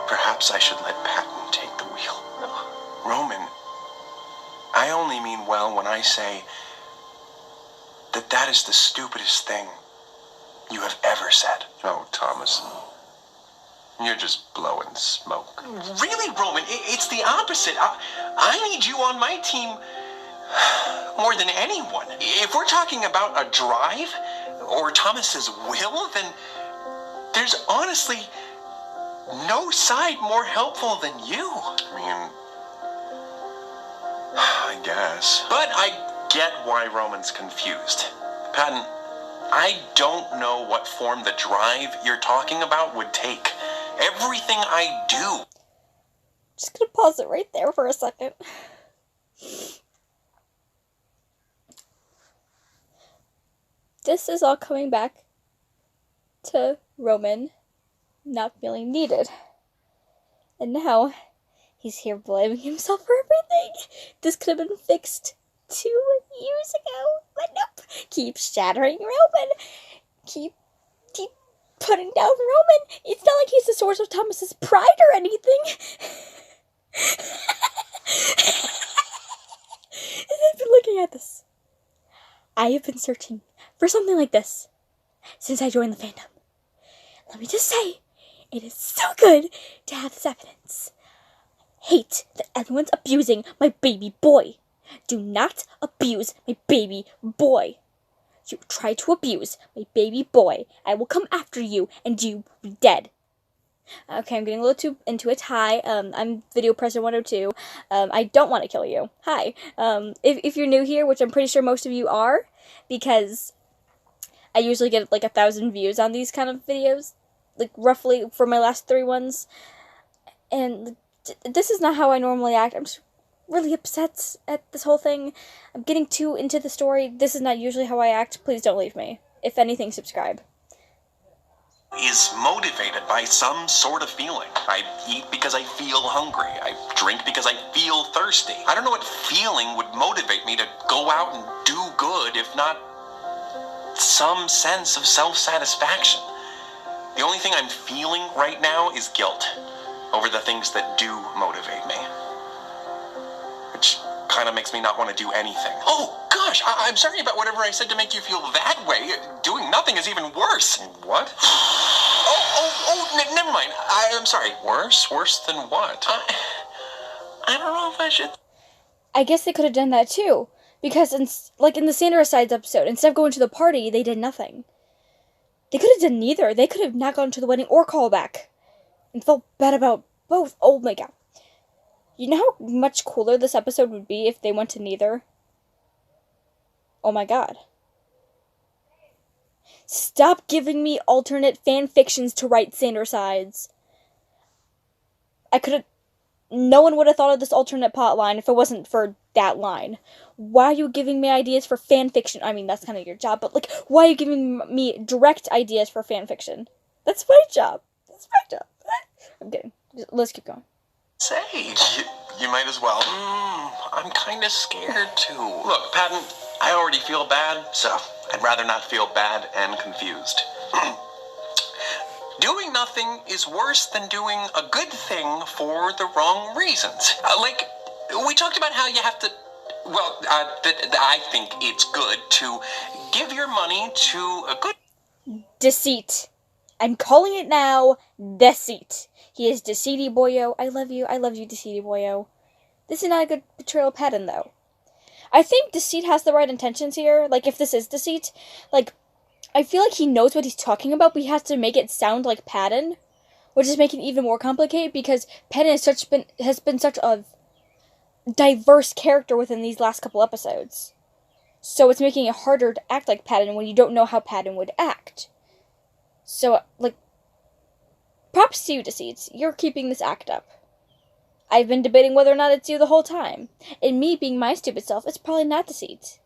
Perhaps I should let Patton take the wheel. Roman, I only mean well when I say that that is the stupidest thing you have ever said. Oh, Thomas, you're just blowing smoke. Really, Roman, it's the opposite. I need you on my team more than anyone. If we're talking about a drive or Thomas's will, then there's honestly no side more helpful than you. I mean, I guess. But I get why Roman's confused. Patton, I don't know what form the drive you're talking about would take. Everything I do. Just gonna pause it right there for a second. This is all coming back to Roman not feeling needed. And now he's here blaming himself for everything. This could have been fixed 2 years ago, but nope. Keep shattering Roman. Keep putting down Roman. It's not like he's the source of Thomas's pride or anything. And I've been looking at this. I have been searching for something like this since I joined the fandom. Let me just say, it is so good to have this evidence. hate that everyone's abusing my baby boy. Do not abuse my baby boy. You try to abuse my baby boy, I will come after you and you will be dead. Okay, I'm getting a little too into it. Hi, I'm Video President 102. I don't want to kill you. Hi. If you're new here, which I'm pretty sure most of you are, because I usually get like 1,000 views on these kind of videos, like roughly for my last 3 ones, and this is not how I normally act. I'm just really upset at this whole thing. I'm getting too into the story. This is not usually how I act. Please don't leave me. If anything, subscribe. Is motivated by some sort of feeling. I eat because I feel hungry. I drink because I feel thirsty. I don't know what feeling would motivate me to go out and do good if not some sense of self-satisfaction. The only thing I'm feeling right now is guilt over the things that do motivate me. Which kind of makes me not want to do anything. Oh, gosh, I'm sorry about whatever I said to make you feel that way. Doing nothing is even worse. What? Never mind. I'm sorry. Worse? Worse than what? I don't know if I should... I guess they could have done that too. Because, in the Sandra Sides episode, instead of going to the party, they did nothing. They could have done neither. They could have not gone to the wedding or call back. And felt bad about both. Oh my god. You know how much cooler this episode would be if they went to neither? Oh my god. Stop giving me alternate fan fictions to write Sandra Sides. No one would have thought of this alternate plot line if it wasn't for that line. Why are you giving me ideas for fan fiction? I mean, that's kind of your job, but why are you giving me direct ideas for fan fiction? That's my job. That's my job. I'm kidding. Let's keep going. Say, you might as well. I'm kind of scared too. Look, Patton, I already feel bad, so I'd rather not feel bad and confused. Doing nothing is worse than doing a good thing for the wrong reasons. We talked about how you have to... Well, I think it's good to give your money to a good... Deceit. I'm calling it now, deceit. He is Deceity Boyo. I love you, Deceity Boyo. This is not a good portrayal of Patton, though. I think Deceit has the right intentions here. If this is Deceit, I feel like he knows what he's talking about, but he has to make it sound like Patton, which is making it even more complicated because Patton has been such a diverse character within these last couple episodes. So it's making it harder to act like Patton when you don't know how Patton would act. So, props to you, Deceit. You're keeping this act up. I've been debating whether or not it's you the whole time. And me being my stupid self, it's probably not Deceit.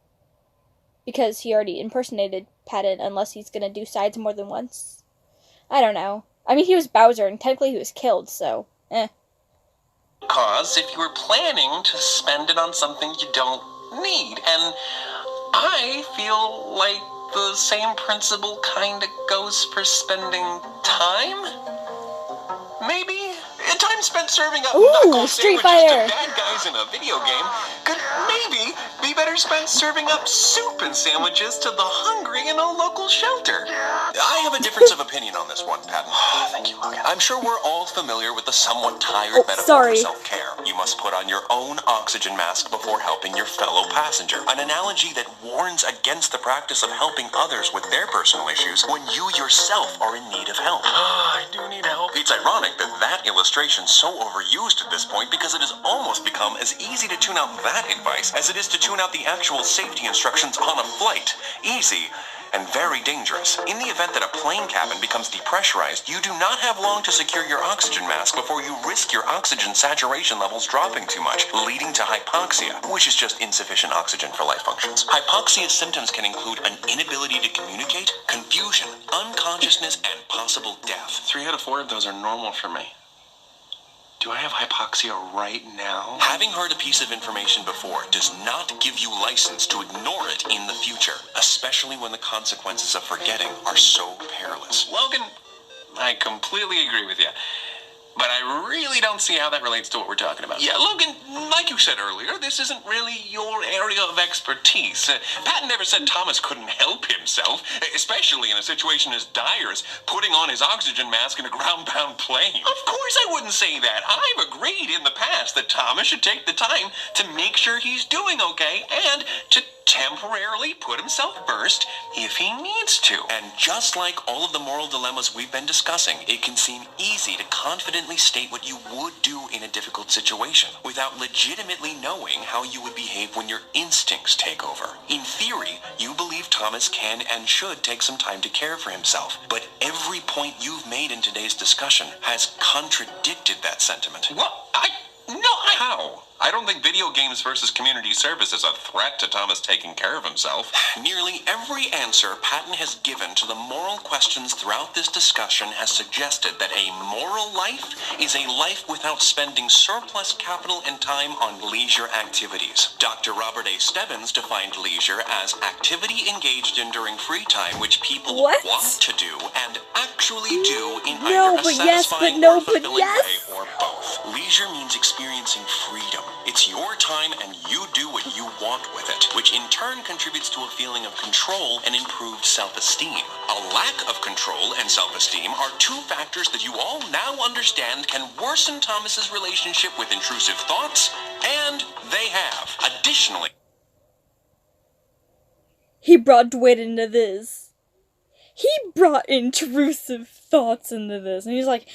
Because he already impersonated Patton unless he's gonna do sides more than once. I don't know. I mean, he was Bowser, and technically he was killed, so, Cause if you were planning to spend it on something you don't need. And I feel like the same principle kinda goes for spending time? Maybe? Time spent serving up knuckle Street sandwiches Fighter to bad guys in a video game could maybe be better spent serving up soup and sandwiches to the hungry in a local shelter. I have a difference of opinion on this one, Patton. Thank you, Logan. I'm sure we're all familiar with the somewhat tired metaphor for self-care. You must put on your own oxygen mask before helping your fellow passenger. An analogy that warns against the practice of helping others with their personal issues when you yourself are in need of help. I do need help. It's ironic that illustration so overused at this point because it has almost become as easy to tune out that advice as it is to tune out the actual safety instructions on a flight. Easy and very dangerous. In the event that a plane cabin becomes depressurized, you do not have long to secure your oxygen mask before you risk your oxygen saturation levels dropping too much, leading to hypoxia, which is just insufficient oxygen for life functions. Hypoxia symptoms can include an inability to communicate, confusion, unconsciousness, and possible death. 3 out of 4 of those are normal for me. Do I have hypoxia right now? Having heard a piece of information before does not give you license to ignore it in the future, especially when the consequences of forgetting are so perilous. Logan, I completely agree with you. But I really don't see how that relates to what we're talking about. Yeah, Logan, like you said earlier, this isn't really your area of expertise. Patton never said Thomas couldn't help himself, especially in a situation as dire as putting on his oxygen mask in a ground-bound plane. Of course I wouldn't say that. I've agreed in the past that Thomas should take the time to make sure he's doing okay and to temporarily put himself first if he needs to. And just like all of the moral dilemmas we've been discussing, it can seem easy to confidently state what you would do in a difficult situation without legitimately knowing how you would behave when your instincts take over. In theory, you believe Thomas can and should take some time to care for himself, but every point you've made in today's discussion has contradicted that sentiment. Well, How? I don't think video games versus community service is a threat to Thomas taking care of himself. Nearly every answer Patton has given to the moral questions throughout this discussion has suggested that a moral life is a life without spending surplus capital and time on leisure activities. Dr. Robert A. Stebbins defined leisure as activity engaged in during free time which people want to do and actually do in either a satisfying or fulfilling way or both. Leisure means experiencing freedom. It's your time and you do what you want with it, which in turn contributes to a feeling of control and improved self-esteem. A lack of control and self-esteem are two factors that you all now understand can worsen Thomas's relationship with intrusive thoughts, and they have. Additionally, he brought Dwight into this. He brought intrusive thoughts into this. And he's like,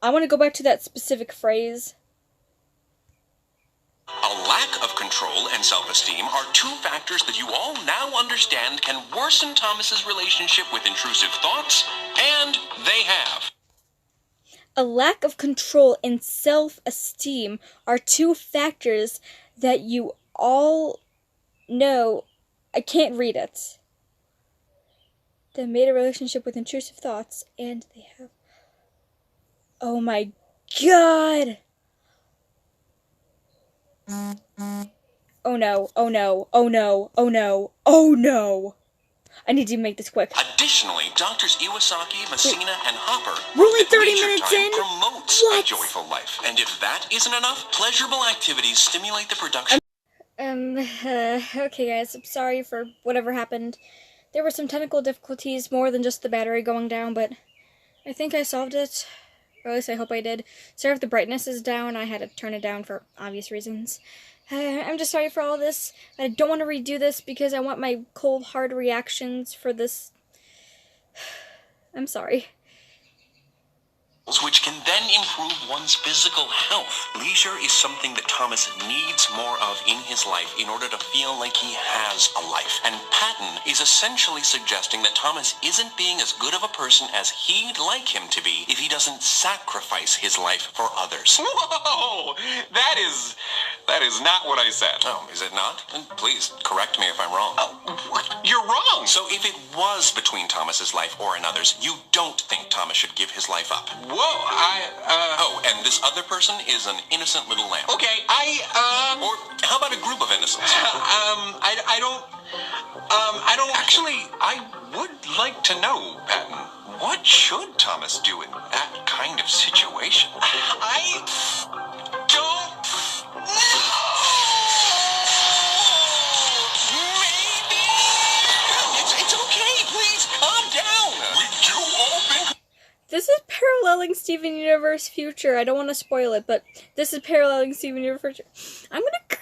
I want to go back to that specific phrase. a lack of control and self-esteem are two factors that you all now understand can worsen Thomas's relationship with intrusive thoughts, and they have. A lack of control and self-esteem are two factors that you all know. I can't read it. That made a relationship with intrusive thoughts, and they have. Oh my god! Oh no, oh no, oh no, oh no, oh no! I need to make this quick. Additionally, Doctors Iwasaki, Messina, and Hopper We're only wrote that 30 leisure minutes time in? promotes What? a joyful life. And if that isn't enough, pleasurable activities stimulate the production. Okay guys, I'm sorry for whatever happened. There were some technical difficulties, more than just the battery going down, but I think I solved it. Or at least I hope I did. Sorry if the brightness is down, I had to turn it down for obvious reasons. I'm just sorry for all this. I don't want to redo this because I want my cold, hard reactions for this. I'm sorry. Which can then improve one's physical health. Leisure is something that Thomas needs more of in his life in order to feel like he has a life. And Patton is essentially suggesting that Thomas isn't being as good of a person as he'd like him to be if he doesn't sacrifice his life for others. Whoa! That is not what I said. Oh, is it not? Then please correct me if I'm wrong. Oh, what? You're wrong! So if it was between Thomas's life or another's, you don't think Thomas should give his life up? Whoa, Oh, and this other person is an innocent little lamb. Okay, Or how about a group of innocents? I don't... Actually, I would like to know, Patton, what should Thomas do in that kind of situation? I don't... Maybe... It's okay, please, calm down. We do all think... This is paralleling Steven Universe Future. I don't want to spoil it, but this is paralleling Steven Universe Future. I'm gonna cry!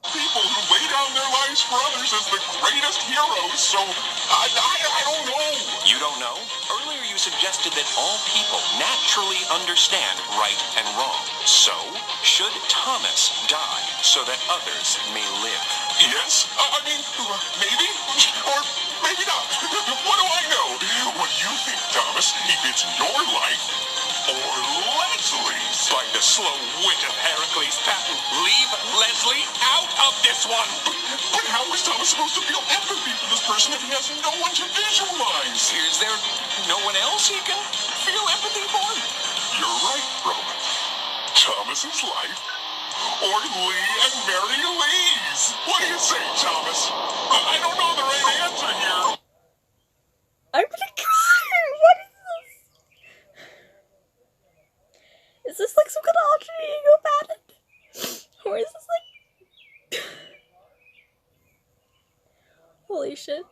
People who lay down their lives for others as the greatest heroes, so I don't know. You don't know? Earlier you suggested that all people naturally understand right and wrong. So, should Thomas die so that others may live? Yes, I mean, maybe, or maybe not. What do I know? What do you think, Thomas, if it's your life or Leslie's? By the slow wit of Heracles, Patton, leave Leslie out of this one! But how is Thomas supposed to feel empathy for this person if he has no one to visualize? Is there no one else he can feel empathy for? You're right, Roman. Thomas's life, or Lee and Mary Lee's. What do you say, Thomas? I don't know the right answer here. I'm gonna cry! What is this? shit.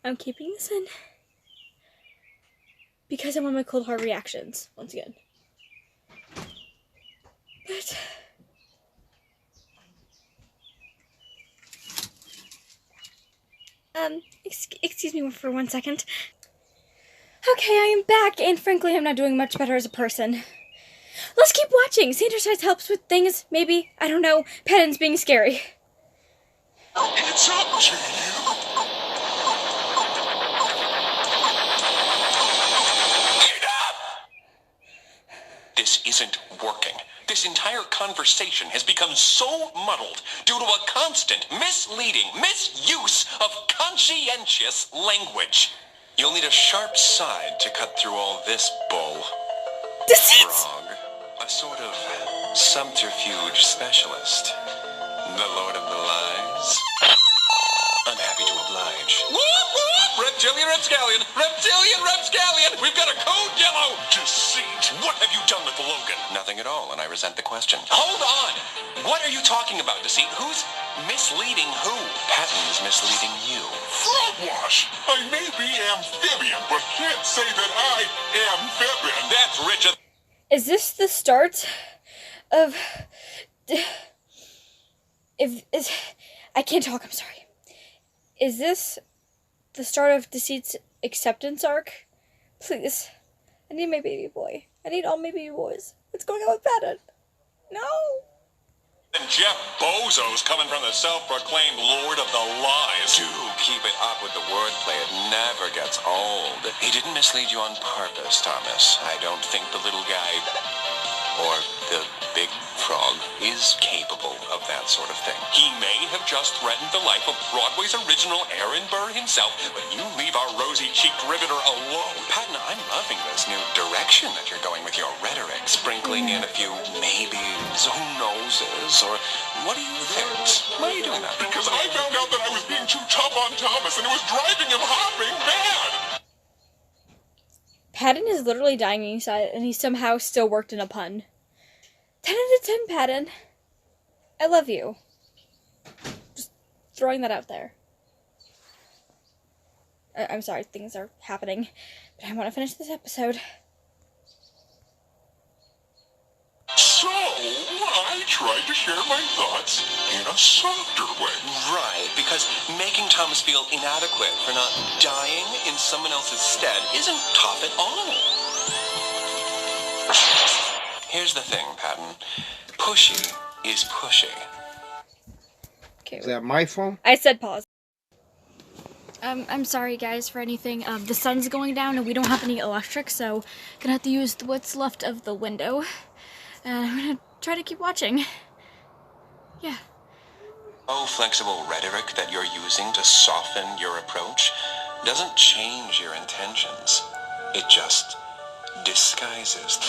I'm keeping this in because I want my cold hard reactions once again. But excuse me for 1 second. Okay, I am back, and frankly, I'm not doing much better as a person. Let's keep watching. Sandersize helps with things, maybe. I don't know. Patton's being scary. It's up to you. This isn't working. This entire conversation has become so muddled due to a constant, misleading misuse of conscientious language. You'll need a sharp side to cut through all this bull. Deceits! Frog, a sort of subterfuge specialist. The Lord of the Lies. I'm happy to oblige. Whoop, whoop! Reptilian Rapscallion! Reptilian Rapscallion! We've got a code yellow! Deceit. What have you done with Logan? Nothing at all, and I resent the question. Hold on! What are you talking about, Deceit? Who's misleading who? Patton is misleading you. Frogwash. I may be amphibian, but can't say that I am amphibian. That's Richard. Is this the start of... I can't talk, I'm sorry. Is this the start of Deceit's acceptance arc? Please. I need my baby boy. I need all my baby boys. What's going on with Patton? No! And Jeff Bozo's coming from the self-proclaimed Lord of the Lies. Do keep it up with the wordplay. It never gets old. He didn't mislead you on purpose, Thomas. I don't think the little guy, or the big frog, is capable of that sort of thing. He may have just threatened the life of Broadway's original Aaron Burr himself, but you leave our rosy-cheeked riveter alone. Patton, I'm loving this new direction that you're going with your rhetoric, sprinkling in a few maybes, who knowses, or what do you think? Why are you doing that? Because I found out that I was being too tough on Thomas, and it was driving him hopping mad. Patton is literally dying inside, and he somehow still worked in a pun. 10 out of 10, Patton. I love you. Just throwing that out there. I'm sorry, things are happening, but I want to finish this episode. So, I tried to share my thoughts in a softer way. Right, because making Thomas feel inadequate for not dying in someone else's stead isn't tough at all. Here's the thing, Patton. Pushy is pushy. Okay. Is that my phone? I said pause. I'm sorry guys for anything. The sun's going down and we don't have any electric, so gonna have to use what's left of the window. And I'm gonna try to keep watching. Yeah. Oh, flexible rhetoric that you're using to soften your approach doesn't change your intentions. It just disguises them.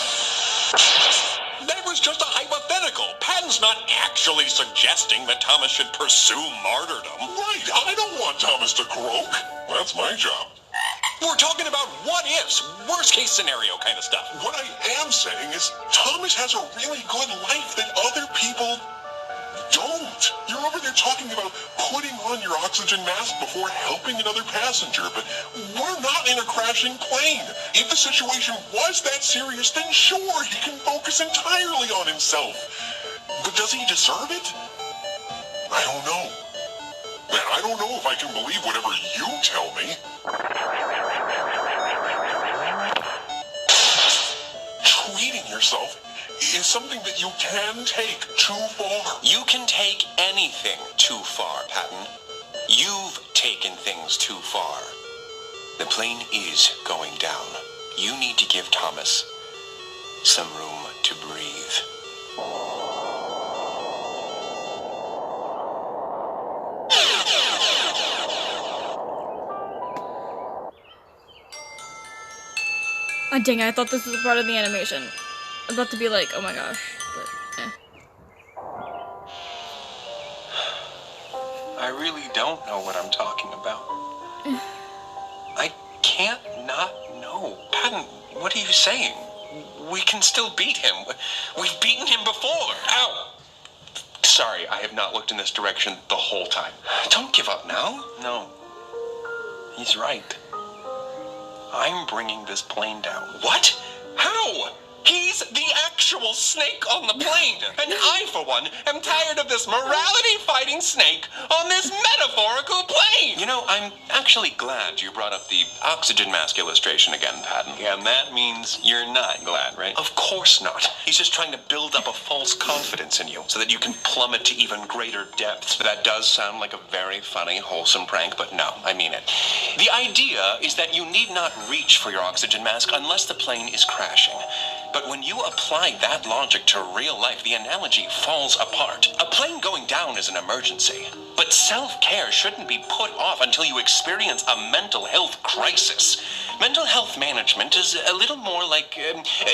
That was just a hypothetical. Patton's not actually suggesting that Thomas should pursue martyrdom. Right, I don't want Thomas to croak. That's my job. We're talking about what-ifs, worst-case scenario kind of stuff. What I am saying is Thomas has a really good life that other people don't. You're over there talking about putting on your oxygen mask before helping another passenger, but we're not in a crashing plane. If the situation was that serious, then sure, he can focus entirely on himself. But does he deserve it? I don't know. Man, I don't know if I can believe whatever you tell me. Treating yourself is something that you can take too far. You can take anything too far, Patton. You've taken things too far. The plane is going down. You need to give Thomas some room to breathe. Oh dang, I thought this was part of the animation. I'm about to be like, oh my gosh, but eh. I really don't know what I'm talking about. I can't not know. Patton, what are you saying? We can still beat him. We've beaten him before. Ow! Sorry, I have not looked in this direction the whole time. Don't give up now. No. He's right. I'm bringing this plane down. What? How? He's the actual snake on the plane. And I, for one, am tired of this morality-fighting snake on this metaphorical plane. You know, I'm actually glad you brought up the oxygen mask illustration again, Patton. And that means you're not glad, right? Of course not. He's just trying to build up a false confidence in you so that you can plummet to even greater depths. That does sound like a very funny, wholesome prank, but no, I mean it. The idea is that you need not reach for your oxygen mask unless the plane is crashing. But when you apply that logic to real life, the analogy falls apart. A plane going down is an emergency. But self-care shouldn't be put off until you experience a mental health crisis. Mental health management is a little more like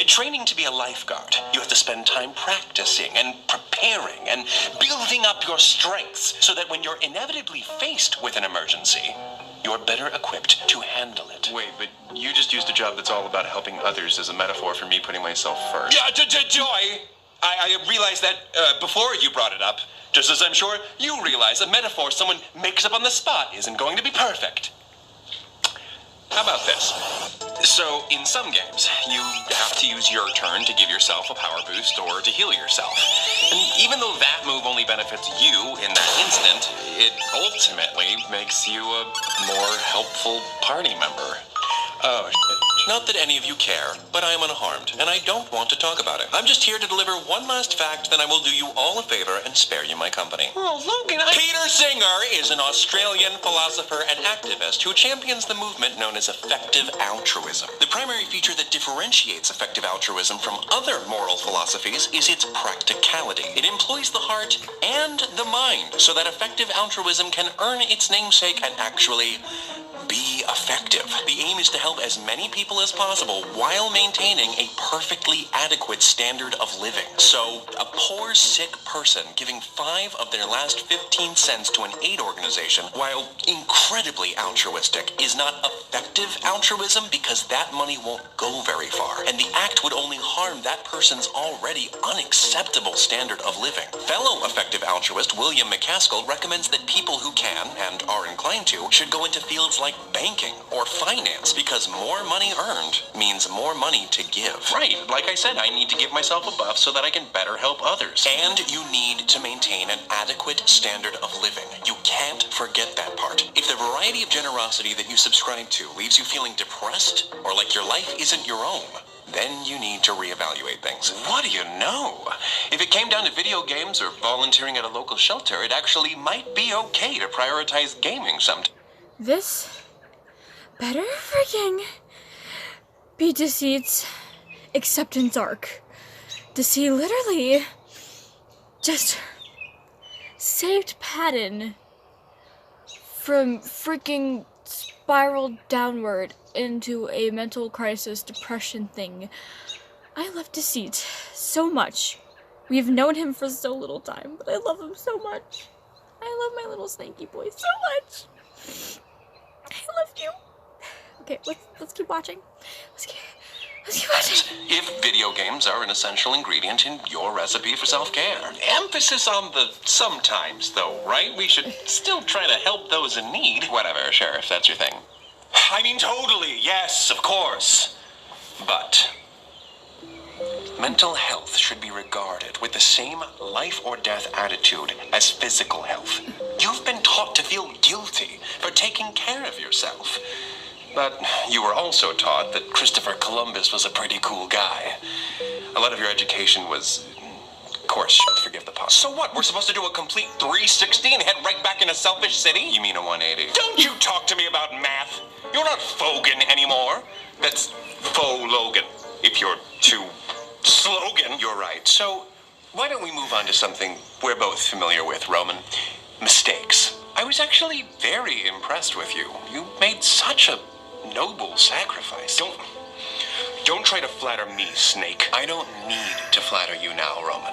training to be a lifeguard. You have to spend time practicing and preparing and building up your strengths so that when you're inevitably faced with an emergency, you're better equipped to handle it. Wait, but you just used a job that's all about helping others as a metaphor for me putting myself first. Yeah, Joy! I realized that before you brought it up, just as I'm sure you realize a metaphor someone makes up on the spot isn't going to be perfect. How about this? So, in some games, you have to use your turn to give yourself a power boost or to heal yourself. And even though that move only benefits you in that instant, it ultimately makes you a more helpful party member. Oh, shit. Not that any of you care, but I am unharmed, and I don't want to talk about it. I'm just here to deliver one last fact, then I will do you all a favor and spare you my company. Oh, Logan, Peter Singer is an Australian philosopher and activist who champions the movement known as effective altruism. The primary feature that differentiates effective altruism from other moral philosophies is its practicality. It employs the heart and the mind so that effective altruism can earn its namesake and actually be effective. The aim is to help as many people as possible while maintaining a perfectly adequate standard of living. So, a poor, sick person giving 5 of their last 15 cents to an aid organization, while incredibly altruistic, is not effective altruism because that money won't go very far, and the act would only harm that person's already unacceptable standard of living. Fellow effective altruist William McCaskill recommends that people who can, and are inclined to, should go into fields like banking or finance because more money earned means more money to give. Right, like I said, I need to give myself a buff so that I can better help others. And you need to maintain an adequate standard of living. You can't forget that part. If the variety of generosity that you subscribe to leaves you feeling depressed or like your life isn't your own, then you need to reevaluate things. What do you know? If it came down to video games or volunteering at a local shelter, it actually might be okay to prioritize gaming sometimes. This better freaking be Deceit's acceptance arc. Deceit literally just saved Patton from freaking spiraled downward into a mental crisis depression thing. I love Deceit so much. We've known him for so little time, but I love him so much. I love my little snaky boy so much. I love you. Okay, let's keep watching. Let's keep watching. If video games are an essential ingredient in your recipe for self-care. Emphasis on the sometimes, though, right? We should still try to help those in need. Whatever, sure, if that's your thing. I mean, totally, yes, of course. But mental health should be regarded with the same life-or-death attitude as physical health. You've been taught to feel guilty for taking care of yourself. But you were also taught that Christopher Columbus was a pretty cool guy. A lot of your education was, of course, forgive the pun. So what, we're supposed to do a complete 360 and head right back into Selfish City? You mean a 180. Don't you talk to me about math. You're not Fogan anymore. That's Faux Logan, if you're too slogan. You're right. So why don't we move on to something we're both familiar with, Roman? Mistakes. I was actually very impressed with you. You made such a noble sacrifice. Don't try to flatter me, Snake. I don't need to flatter you now, Roman.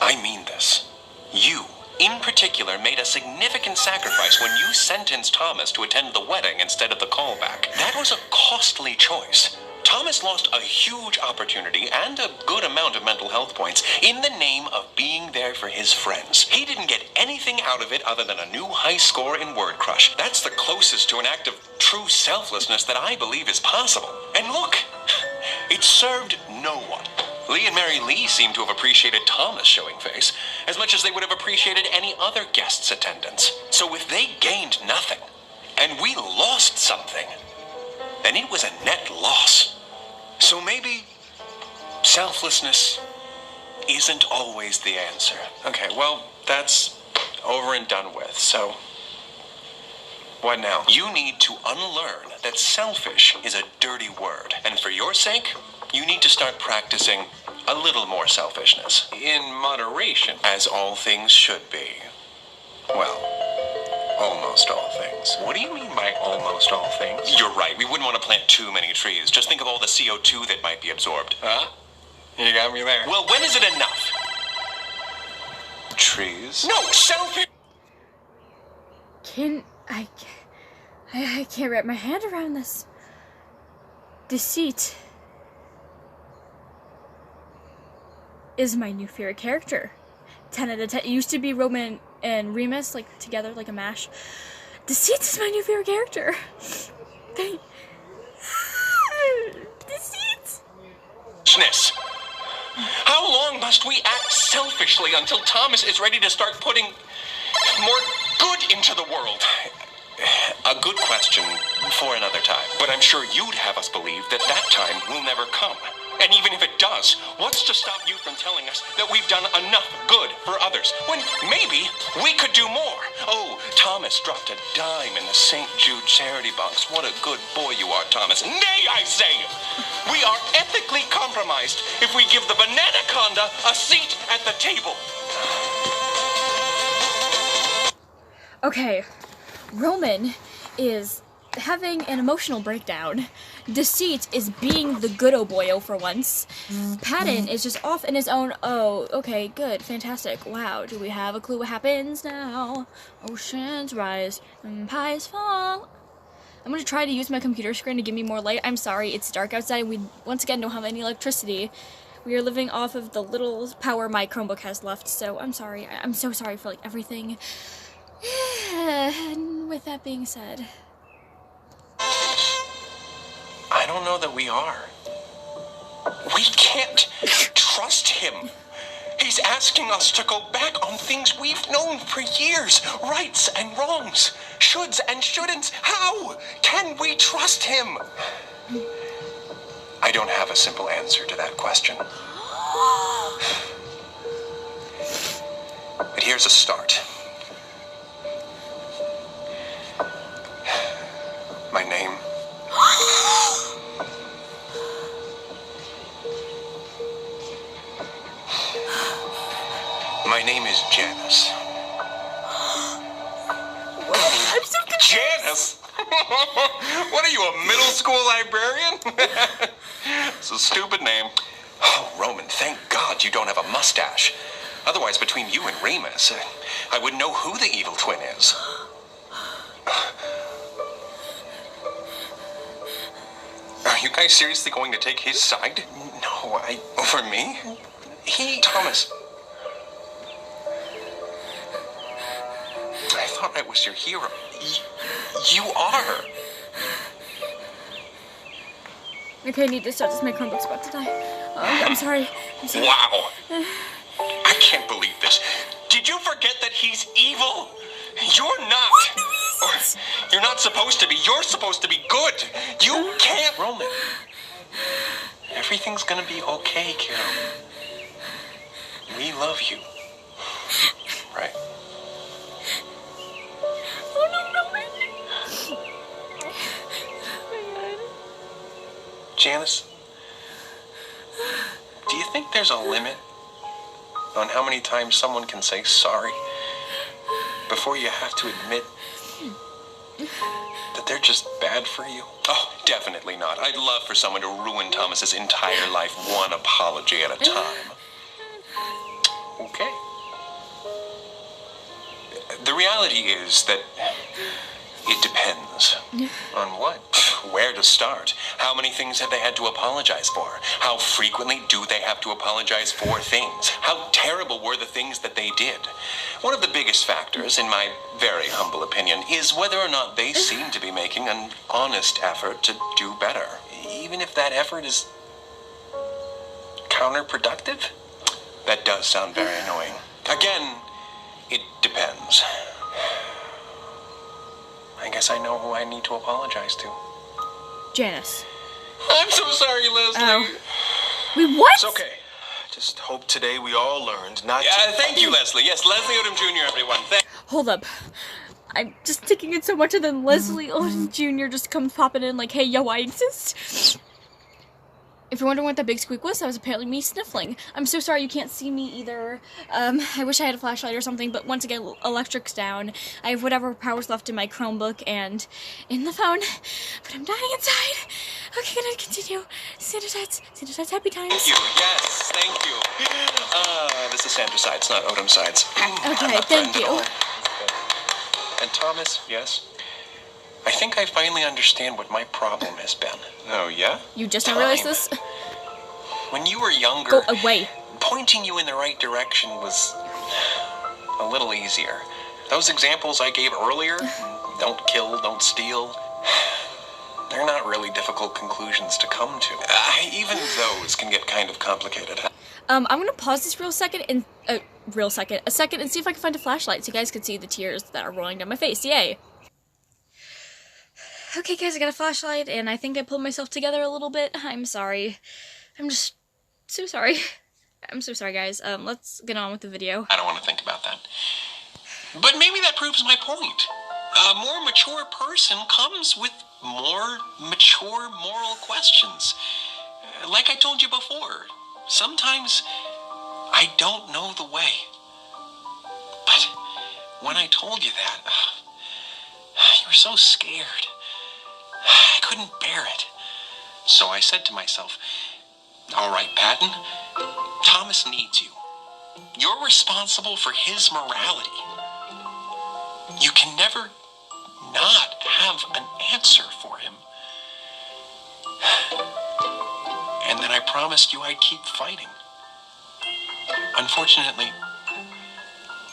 I mean this. You, in particular, made a significant sacrifice when you sentenced Thomas to attend the wedding instead of the callback. That was a costly choice. Thomas lost a huge opportunity and a good amount of mental health points in the name of being there for his friends. He didn't get anything out of it other than a new high score in Word Crush. That's the closest to an act of true selflessness that I believe is possible. And look, it served no one. Lee and Mary Lee seem to have appreciated Thomas showing face as much as they would have appreciated any other guest's attendance. So if they gained nothing, and we lost something, then it was a net loss. So maybe selflessness isn't always the answer. Okay, well, that's over and done with, so what now? You need to unlearn that selfish is a dirty word, and for your sake, you need to start practicing a little more selfishness. In moderation, as all things should be. Well, almost all things. What do you mean by almost all things? You're right, we wouldn't want to plant too many trees. Just think of all the CO2 that might be absorbed. Huh? You got me there. Well, when is it enough? Trees? No, selfish! I can't wrap my hand around this. Deceit is my new favorite character. 10 out of 10. It used to be Roman and Remus, like, together, like a mash. Deceit is my new favorite character. Deceit! How long must we act selfishly until Thomas is ready to start putting more good into the world? A good question for another time. But I'm sure you'd have us believe that that time will never come. And even if it does, what's to stop you from telling us that we've done enough good for others, when maybe we could do more? Oh, Thomas dropped a dime in the St. Jude charity box. What a good boy you are, Thomas. Nay, I say! We are ethically compromised if we give the Bananaconda a seat at the table. Okay, Roman is having an emotional breakdown. Deceit is being the good-o boyo for once. Patton is just off in his own. Oh, okay, good, fantastic. Wow, do we have a clue what happens now? Oceans rise, empires fall. I'm gonna try to use my computer screen to give me more light. I'm sorry, it's dark outside. We once again don't have any electricity. We are living off of the little power my Chromebook has left, so I'm sorry. I'm so sorry for, like, everything. And with that being said, I don't know that we are. We can't trust him. He's asking us to go back on things we've known for years. Rights and wrongs. Shoulds and shouldn'ts. How can we trust him? I don't have a simple answer to that question. But here's a start. My name. My name is Janice. I'm so confused. Janice? What are you, a middle school librarian? It's a stupid name. Oh, Roman, thank God you don't have a mustache. Otherwise, between you and Remus, I wouldn't know who the evil twin is. Are you guys seriously going to take his side? No, over me? Thomas. I thought I was your hero. You are. Okay, I need to start this. My Chromebook's about to die. Oh, I'm sorry. Wow. I can't believe this. Did you forget that he's evil? You're not. Or you're not supposed to be. You're supposed to be good. You can't. Roman. Everything's gonna be okay, Carol. We love you. Right? Oh no, Roman. Janice, do you think there's a limit on how many times someone can say sorry before you have to admit that they're just bad for you? Oh, definitely not. I'd love for someone to ruin Thomas's entire life one apology at a time. Okay. The reality is that it depends. On what? Where to start? How many things have they had to apologize for? How frequently do they have to apologize for things? How terrible were the things that they did? One of the biggest factors, in my very humble opinion, is whether or not they seem to be making an honest effort to do better, even if that effort is counterproductive. That does sound very annoying. Again, it depends. I guess I know who I need to apologize to. Janice. I'm so sorry, Leslie. Oh. Wait, what? It's okay. Just hope today we all learned not to... Thank you, Leslie. Yes, Leslie Odom Jr., everyone. Hold up. I'm just taking it so much, and then Leslie Odom Jr. just comes popping in like, hey, yo, I exist. If you're wondering what that big squeak was, that was apparently me sniffling. I'm so sorry you can't see me either. I wish I had a flashlight or something, but once again, electric's down. I have whatever power's left in my Chromebook and in the phone, but I'm dying inside. Okay, gonna continue. Sanitize, happy times. Thank you. Yes, thank you. This is Sandra's sides, not Odom's sides. Okay, thank you. And Thomas, yes? I think I finally understand what my problem has been. Oh, yeah? You just now realized this? When you were younger, Go away. pointing you in the right direction was a little easier. Those examples I gave earlier, don't kill, don't steal, they're not really difficult conclusions to come to. Even those can get kind of complicated. I'm gonna pause this a second and see if I can find a flashlight so you guys can see the tears that are rolling down my face. Yay. Okay guys, I got a flashlight and I think I pulled myself together a little bit. I'm sorry. I'm just so sorry. I'm so sorry guys. Let's get on with the video. I don't want to think about that. But maybe that proves my point. A more mature person comes with more mature moral questions. Like I told you before, sometimes I don't know the way. But when I told you that, you were so scared. I couldn't bear it. So I said to myself, all right, Patton, Thomas needs you. You're responsible for his morality. You can never not have an answer for him. And then I promised you I'd keep fighting. Unfortunately,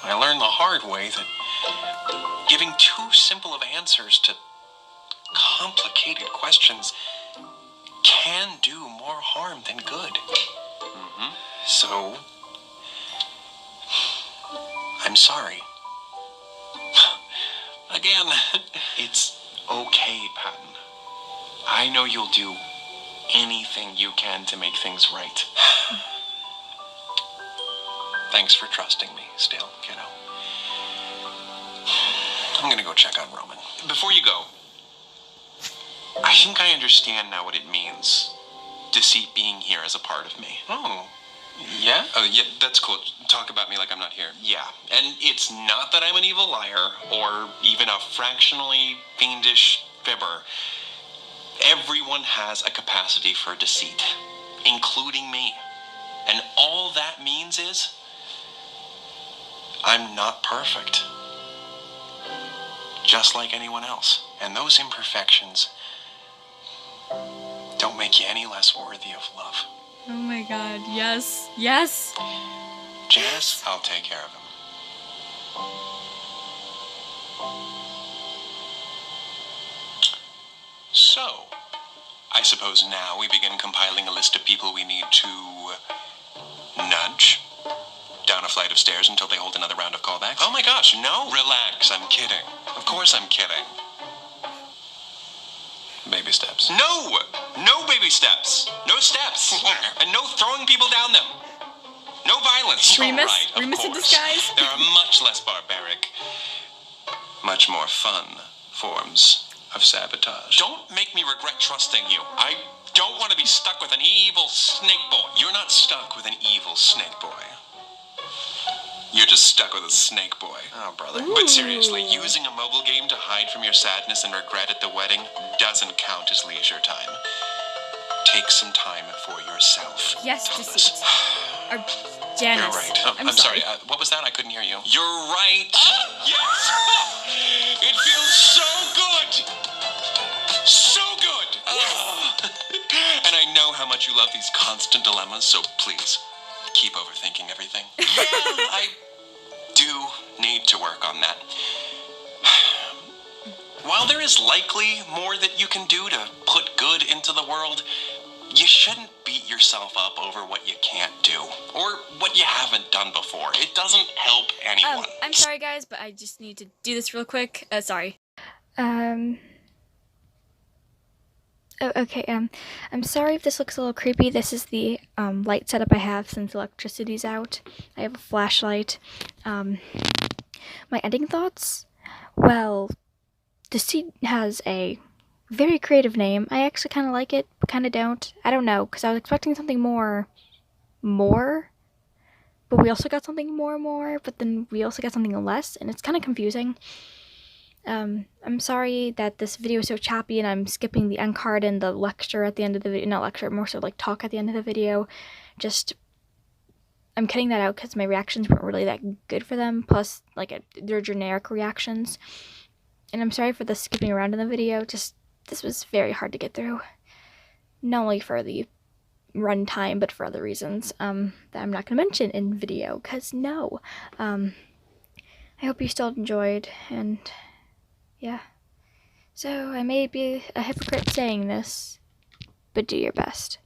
I learned the hard way that giving too simple of answers to complicated questions can do more harm than good. So, I'm sorry. Again, it's okay, Patton. I know you'll do anything you can to make things right. Thanks for trusting me still, kiddo. I'm gonna go check on Roman. Before you go, I think I understand now what it means, Deceit being here as a part of me. Oh, yeah? Oh, yeah, that's cool. Talk about me like I'm not here. Yeah, and it's not that I'm an evil liar, or even a fractionally fiendish fibber. Everyone has a capacity for deceit, including me. And all that means is, I'm not perfect. Just like anyone else. And those imperfections don't make you any less worthy of love. Oh my god, yes, yes. Janice, I'll take care of him. So, I suppose now we begin compiling a list of people we need to nudge down a flight of stairs until they hold another round of callbacks. Oh my gosh, no. Relax, I'm kidding. Of course I'm kidding. Baby steps. No! No baby steps! No steps! And no throwing people down them! No violence! Remus? Right, of Remus in course. disguise? There are much less barbaric, much more fun forms of sabotage. Don't make me regret trusting you. I don't want to be stuck with an evil snake boy. You're not stuck with an evil snake boy. You're just stuck with a snake boy. Oh, brother. Ooh. But seriously, using a mobile game to hide from your sadness and regret at the wedding doesn't count as leisure time. Take some time for yourself. Yes, Thomas. Deceit. Or Janice. You're right. I'm sorry. What was that? I couldn't hear you. You're right. Yes! It feels so good! So good! how much you love these constant dilemmas, so please, keep overthinking everything. Yeah, I do need to work on that. While there is likely more that you can do to put good into the world, you shouldn't beat yourself up over what you can't do, or what you haven't done before. It doesn't help anyone. I'm sorry guys, but I just need to do this real quick. Sorry. Okay, I'm sorry if this looks a little creepy. This is the light setup I have since electricity's out. I have a flashlight. My ending thoughts? Well, the seed has a very creative name. I actually kind of like it, but kind of don't. I don't know, because I was expecting something more, but we also got something more, but then we also got something less, and it's kind of confusing. I'm sorry that this video is so choppy and I'm skipping the end card and the lecture at the end of the video. Not lecture, more so like talk at the end of the video. Just, I'm cutting that out because my reactions weren't really that good for them. Plus, like, they're generic reactions. And I'm sorry for the skipping around in the video. Just, this was very hard to get through. Not only for the runtime, but for other reasons that I'm not going to mention in video. Because, no. I hope you still enjoyed, and yeah. So, I may be a hypocrite saying this, but do your best.